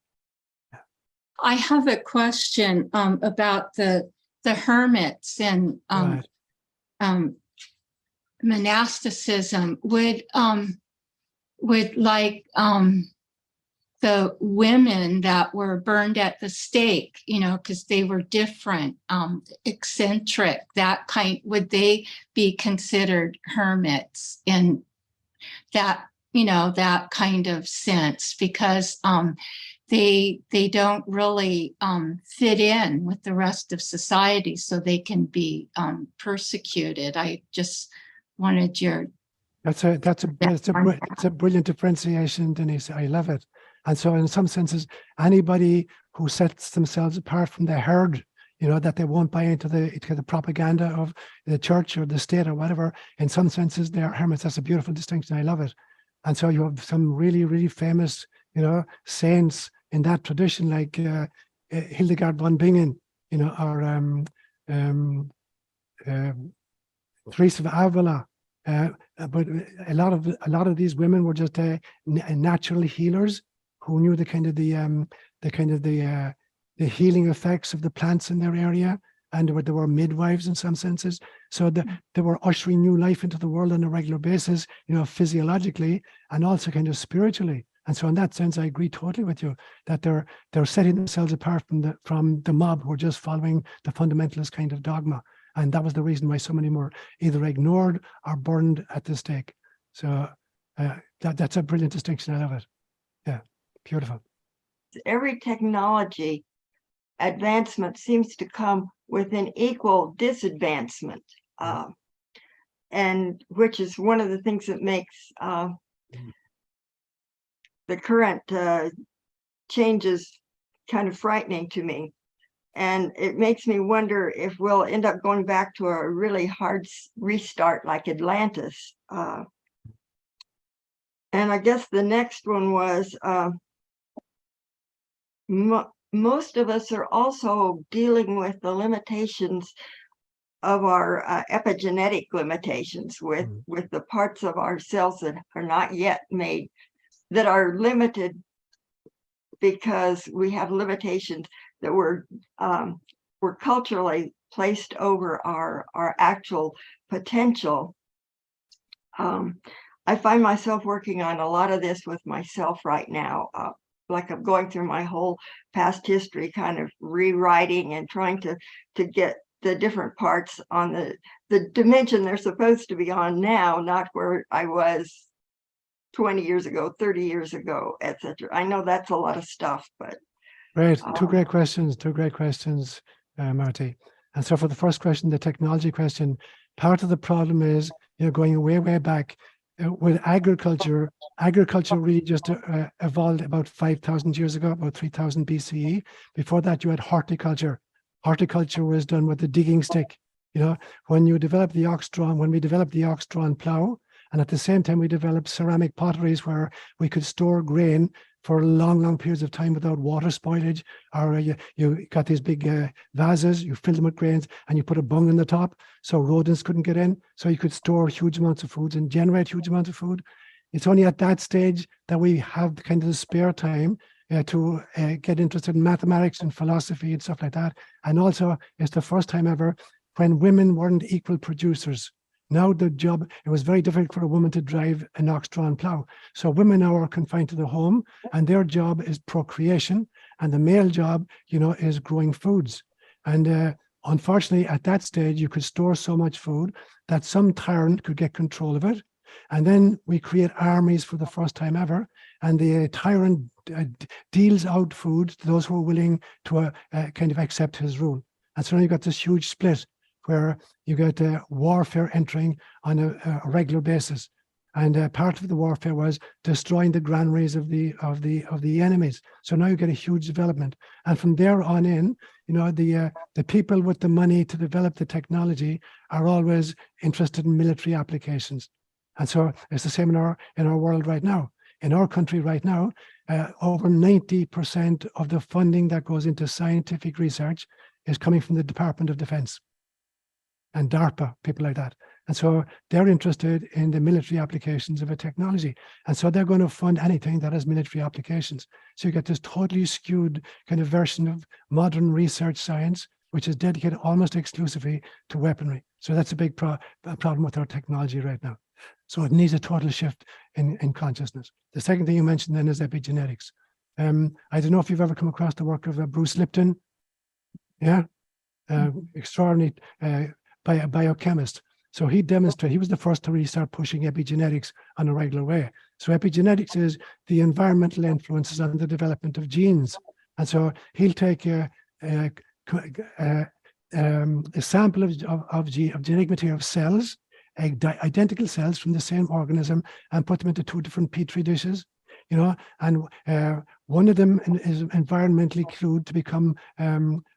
I have a question about the hermits and Right. monasticism. Would like the women that were burned at the stake, because they were different, eccentric, that kind, would they be considered hermits in that, that kind of sense? Because they don't really fit in with the rest of society, so they can be persecuted. I just wanted your... That's a brilliant differentiation, Denise. I love it. And so in some senses, anybody who sets themselves apart from the herd, that they won't buy into the propaganda of the church or the state or whatever, in some senses, they are hermits. That's a beautiful distinction. I love it. And so you have some really, really famous, saints in that tradition, like Hildegard von Bingen, or Teresa of Avila. But a lot of these women were just natural healers who knew the healing effects of the plants in their area, and they were midwives in some senses. So they were ushering new life into the world on a regular basis, physiologically and also kind of spiritually. And so in that sense, I agree totally with you that they're setting themselves apart from the mob who are just following the fundamentalist kind of dogma. And that was the reason why so many were either ignored or burned at the stake. So that's a brilliant distinction. I love it. Yeah, beautiful. Every technology advancement seems to come with an equal disadvancement, and which is one of the things that makes the current changes kind of frightening to me. And it makes me wonder if we'll end up going back to a really hard restart like Atlantis. And I guess the next one was, most of us are also dealing with the limitations of our epigenetic limitations with the parts of our cells that are not yet made, that are limited because we have limitations that were culturally placed over our actual potential. I find myself working on a lot of this with myself right now. Like I'm going through my whole past history, kind of rewriting and trying to get the different parts on the dimension they're supposed to be on now, not where I was 20 years ago, 30 years ago, etc. I know that's a lot of stuff, but Great. Two great questions, Marty. And so for the first question, the technology question, part of the problem is, going way, way back with agriculture. Agriculture really just evolved about 5,000 years ago, about 3,000 BCE. Before that, you had horticulture. Horticulture was done with the digging stick. When you develop the ox-drawn, when we developed the ox-drawn plow, and at the same time, we developed ceramic potteries where we could store grain for long, long periods of time without water spoilage, or you got these big vases, you fill them with grains, and you put a bung on the top so rodents couldn't get in, so you could store huge amounts of foods and generate huge amounts of food. It's only at that stage that we have kind of the spare time to get interested in mathematics and philosophy and stuff like that. And also, it's the first time ever when women weren't equal producers. Now it was very difficult for a woman to drive an ox-drawn plow. So women now are confined to the home, and their job is procreation, and the male job, is growing foods. And unfortunately, at that stage, you could store so much food that some tyrant could get control of it. And then we create armies for the first time ever, and the tyrant deals out food to those who are willing to kind of accept his rule. And so now you've got this huge split where you get warfare entering on a regular basis, and part of the warfare was destroying the granaries of the enemies. So now you get a huge development, and from there on in, the people with the money to develop the technology are always interested in military applications, and so it's the same in our world right now. In our country right now, over 90% of the funding that goes into scientific research is coming from the Department of Defense and DARPA, people like that. And so they're interested in the military applications of a technology. And so they're going to fund anything that has military applications. So you get this totally skewed kind of version of modern research science, which is dedicated almost exclusively to weaponry. So that's a big problem with our technology right now. So it needs a total shift in consciousness. The second thing you mentioned then is epigenetics. I don't know if you've ever come across the work of Bruce Lipton. Yeah, extraordinary biochemist. So he was the first to really start pushing epigenetics on a regular way. So epigenetics is the environmental influences on the development of genes. And so he'll take a sample of genetic material of cells, identical cells from the same organism, and put them into two different petri dishes, and one of them is environmentally clued to become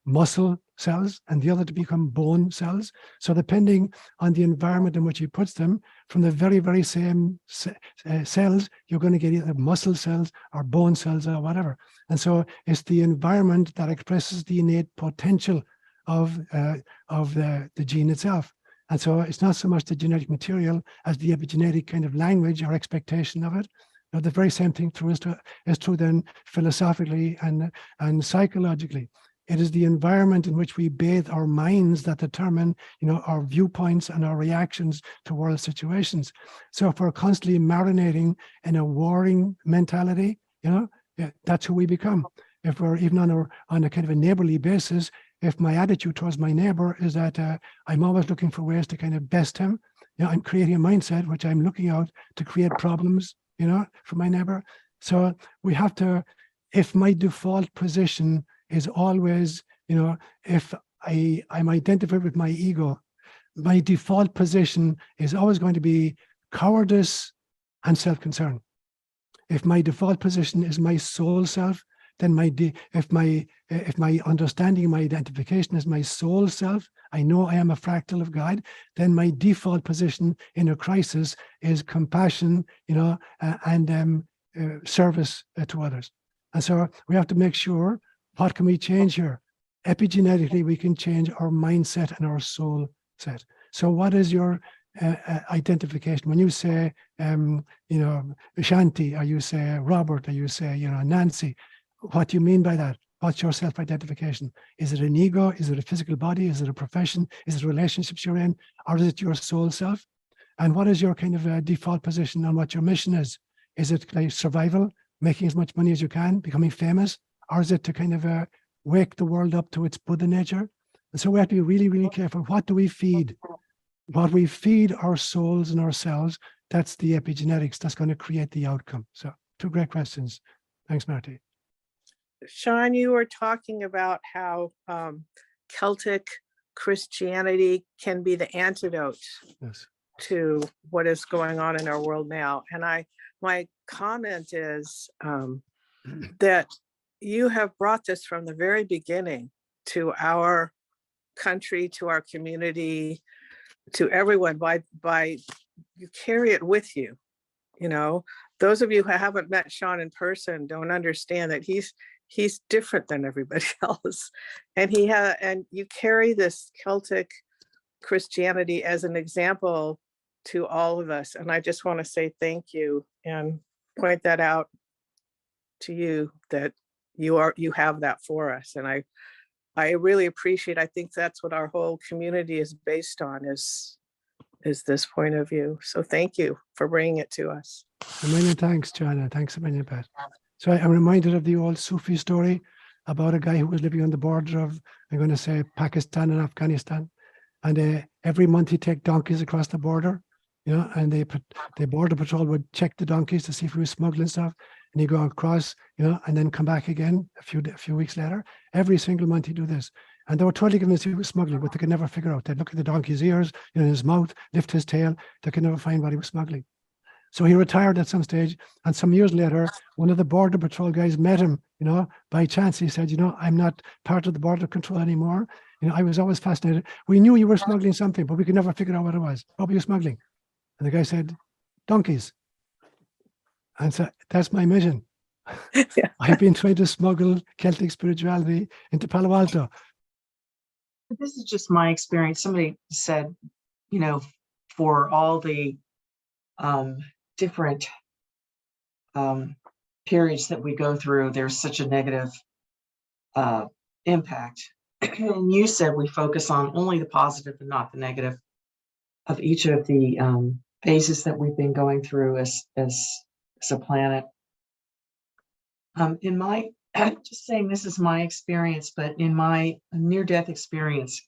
muscle cells, and the other to become bone cells. So depending on the environment in which he puts them, from the very, very same cells, you're going to get either muscle cells or bone cells or whatever. And so it's the environment that expresses the innate potential of the gene itself. And so it's not so much the genetic material as the epigenetic kind of language or expectation of it. The very same thing is true then philosophically and psychologically. It is the environment in which we bathe our minds that determine, our viewpoints and our reactions to world situations. So if we're constantly marinating in a warring mentality, that's who we become. If we're even on a kind of a neighborly basis, if my attitude towards my neighbor is that I'm always looking for ways to kind of best him, I'm creating a mindset which I'm looking out to create problems, for my neighbor. So we have to, if my default position is always, if I'm identified with my ego, my default position is always going to be cowardice and self-concern. If my default position is my soul self, then if my understanding, my identification is my soul self, I know I am a fractal of God, then my default position in a crisis is compassion, and service to others. And so we have to make sure, what can we change here? Epigenetically, we can change our mindset and our soul set. So what is your identification? When you say, Shanti, or you say Robert, or you say, Nancy, what do you mean by that? What's your self-identification? Is it an ego? Is it a physical body? Is it a profession? Is it relationships you're in? Or is it your soul self? And what is your kind of default position on what your mission is? Is it like survival, making as much money as you can, becoming famous? Or is it to kind of wake the world up to its Buddha nature? And so we have to be really, really careful. What do we feed? What we feed our souls and ourselves, that's the epigenetics that's going to create the outcome. So 2 great questions. Thanks, Marty. Sean, you were talking about how Celtic Christianity can be the antidote Yes. to what is going on in our world now. And my comment is that you have brought this from the very beginning to our country, to our community, to everyone by you carry it with you. Those of you who haven't met Sean in person don't understand that he's different than everybody else, and you carry this Celtic Christianity as an example to all of us. And I just want to say thank you and point that out to you, that you have that for us. And I really appreciate, I think that's what our whole community is based on, is this point of view. So thank you for bringing it to us. A million thanks, Joanna. Thanks a million, Pat. So I'm reminded of the old Sufi story about a guy who was living on the border of, I'm going to say, Pakistan and Afghanistan. And every month he'd take donkeys across the border, and the border patrol would check the donkeys to see if he was smuggling stuff. And he'd go across, and then come back again a few weeks later. Every single month he'd do this. And they were totally convinced he was smuggling, but they could never figure out. They'd look at the donkey's ears, his mouth, lift his tail. They could never find what he was smuggling. So he retired at some stage. And some years later, one of the border patrol guys met him, by chance. He said, I'm not part of the border control anymore. I was always fascinated. We knew you were smuggling something, but we could never figure out what it was. What were you smuggling? And the guy said, donkeys. And so that's my mission. Yeah. I've been trying to smuggle Celtic spirituality into Palo Alto. This is just my experience. Somebody said, for all the different periods that we go through, there's such a negative impact. And you said we focus on only the positive and not the negative of each of the phases that we've been going through as a planet. In my, just saying this is my experience, but in my near-death experience,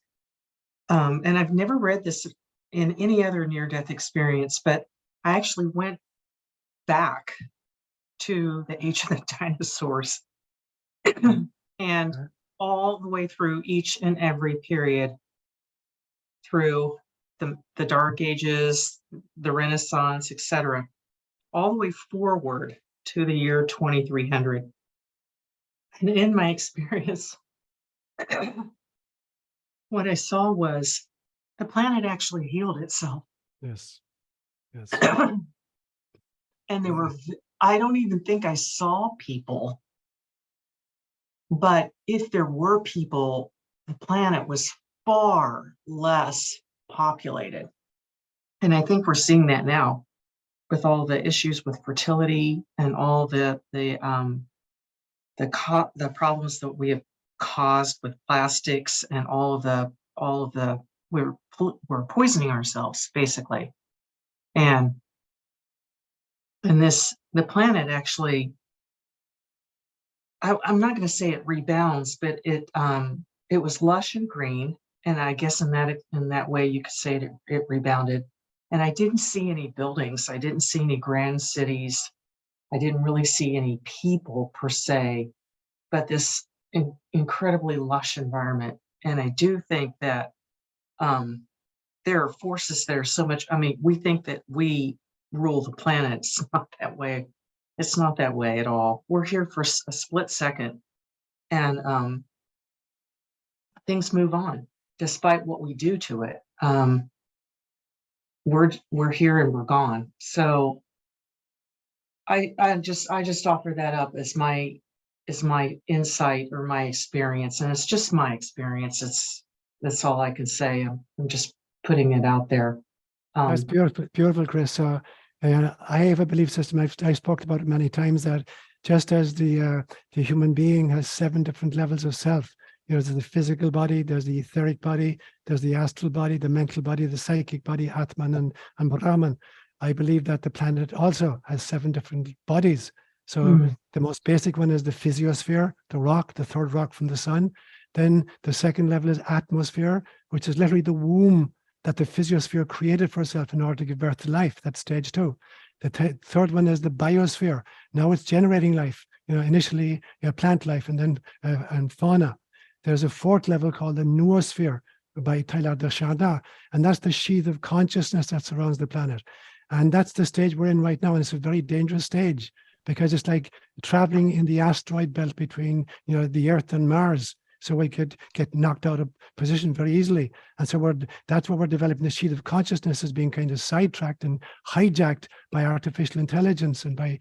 and I've never read this in any other near-death experience, but I actually went back to the age of the dinosaurs and all the way through each and every period, through the Dark Ages, the Renaissance, etc., all the way forward to the year 2300. And in my experience, what I saw was the planet actually healed itself. Yes. Yes. And there were, I don't even think I saw people, but if there were people, the planet was far less populated. And I think we're seeing that now with all the issues with fertility and all the problems that we have caused with plastics and all of the we're poisoning ourselves basically. And the planet actually, I'm not going to say it rebounds, but it was lush and green, and I guess in that way you could say it rebounded. And I didn't see any buildings. I didn't see any grand cities. I didn't really see any people per se, but this incredibly lush environment. And I do think that there are forces that are so much, we think that we rule the planet. It's not that way It's not that way at all. We're here for a split second, and things move on despite what we do to it. We're here and we're gone. So I just offer that up as my insight or my experience, and it's just my experience. That's all I can say. I'm just putting it out there. That's beautiful, Chris. So I have a belief system. I've spoken about it many times, that just as the human being has 7 different levels of self. There's the physical body, there's the etheric body, there's the astral body, the mental body, the psychic body, Atman and Brahman. I believe that the planet also has 7 different bodies. So the most basic one is the physiosphere, the rock, the 3rd rock from the sun. Then the second level is atmosphere, which is literally the womb that the physiosphere created for itself in order to give birth to life. That's stage 2. The third one is the biosphere. Now it's generating life. Initially plant life, and then and fauna. There's a 4th level called the noosphere by Teilhard de Chardin, and that's the sheath of consciousness that surrounds the planet. And that's the stage we're in right now, and it's a very dangerous stage, because it's like traveling in the asteroid belt between the Earth and Mars. So we could get knocked out of position very easily. And so that's what we're developing. The sheath of consciousness is being kind of sidetracked and hijacked by artificial intelligence and by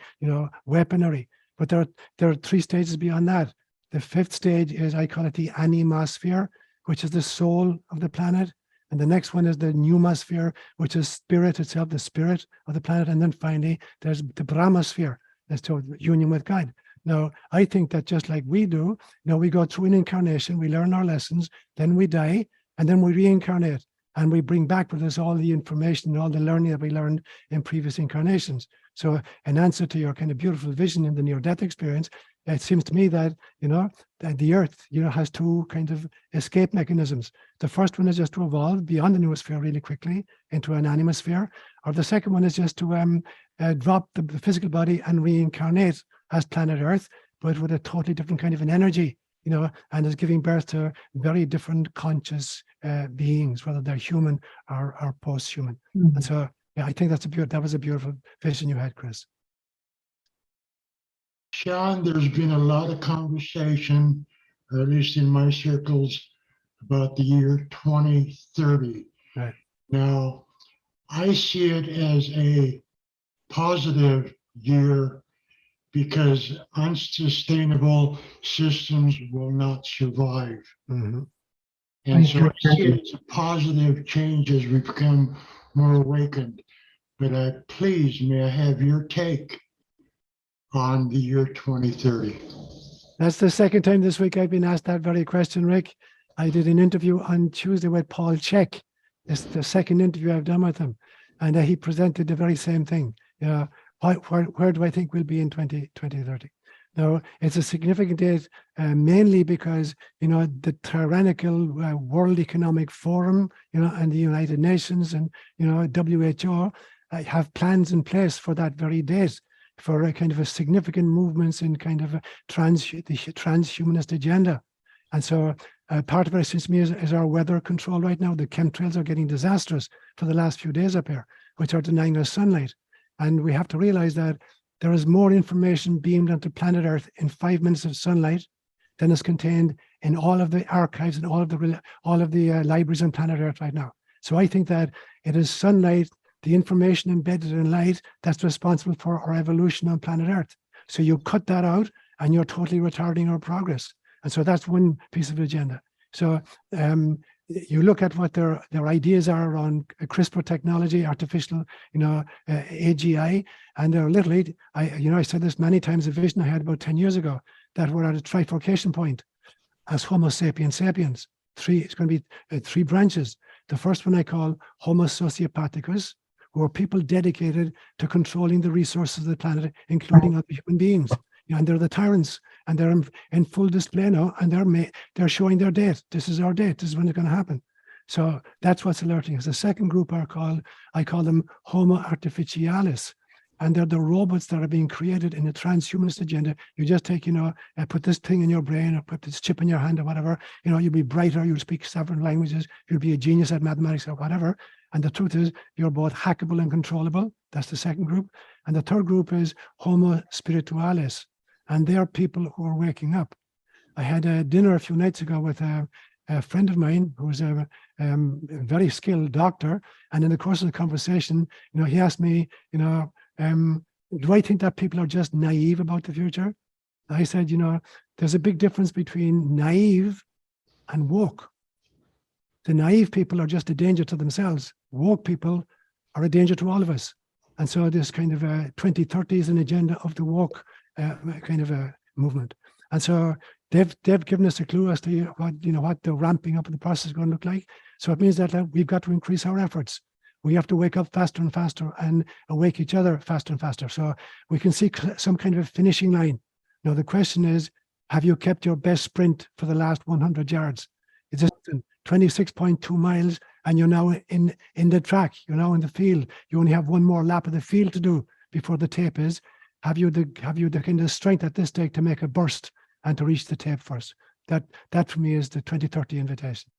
weaponry. But there are 3 stages beyond that. The 5th stage is, I call it the animasphere, which is the soul of the planet. And the next one is the pneumosphere, which is spirit itself, the spirit of the planet. And then finally, there's the Brahmosphere, that's to union with God. Now, I think that just like we do, we go through an incarnation, we learn our lessons, then we die, and then we reincarnate. And we bring back with us all the information and all the learning that we learned in previous incarnations. So in answer to your kind of beautiful vision in the near-death experience, it seems to me that, that the Earth, has 2 kind of escape mechanisms. The first one is just to evolve beyond the noosphere really quickly into an animosphere, or the second one is just to drop the physical body and reincarnate as planet Earth, but with a totally different kind of an energy, and is giving birth to very different conscious beings, whether they're human or post-human. And so, I think that was a beautiful vision you had, Chris. Sean, there's been a lot of conversation, or at least in my circles, about the year 2030. Right. Now, I see it as a positive year because unsustainable systems will not survive. Mm-hmm. And so I see it as a positive change as we become more awakened. But please, may I have your take on the year 2030? That's the second time this week I've been asked that very question, Rick. I did an interview on Tuesday with Paul Check. It's the second interview I've done with him. And he presented the very same thing. Where do I think we'll be in 2030? Now, it's a significant date, mainly because, the tyrannical World Economic Forum, and the United Nations and, WHO have plans in place for that very date, for a kind of a significant movements in kind of the transhumanist agenda. And so part of it, it seems to me, is our weather control right now. The chemtrails are getting disastrous for the last few days up here, which are denying us sunlight. And we have to realize that there is more information beamed onto planet Earth in 5 minutes of sunlight than is contained in all of the archives and all of the libraries on planet Earth right now. So I think that it is sunlight, the information embedded in light, that's responsible for our evolution on planet Earth. So you cut that out and you're totally retarding our progress. And so that's one piece of agenda. So you look at what their ideas are around CRISPR technology, artificial, AGI, and they're literally, I said this many times, a vision I had about 10 years ago, that we're at a trifurcation point as Homo sapiens. It's going to be 3 branches. The first one I call Homo Sociopathicus, who are people dedicated to controlling the resources of the planet, including other human beings. And they're the tyrants, and they're in full display now, and they're showing their date. This is our date. This is when it's going to happen. So that's what's alerting us. The second group I call them Homo Artificialis, and they're the robots that are being created in the transhumanist agenda. You just take, put this thing in your brain or put this chip in your hand or whatever. You'll be brighter. You'll speak several languages. You'll be a genius at mathematics or whatever. And the truth is, you're both hackable and controllable. That's the second group. And the third group is Homo Spiritualis. And they are people who are waking up. I had a dinner a few nights ago with a friend of mine who's a very skilled doctor. And in the course of the conversation, he asked me, do I think that people are just naive about the future? I said, there's a big difference between naive and woke. The naive people are just a danger to themselves. Woke people are a danger to all of us. And so this kind of 2030 is an agenda of the woke kind of a movement. And so they've given us a clue as to what the ramping up of the process is going to look like. So it means that we've got to increase our efforts. We have to wake up faster and faster and awake each other faster and faster. So we can see some kind of a finishing line. Now the question is, have you kept your best sprint for the last 100 yards? It's just 26.2 miles and you're now in the track, you're now in the field. You only have one more lap of the field to do before the tape is. Have you the kind of strength at this stage to make a burst and to reach the tape first? That for me is the 2030 invitation.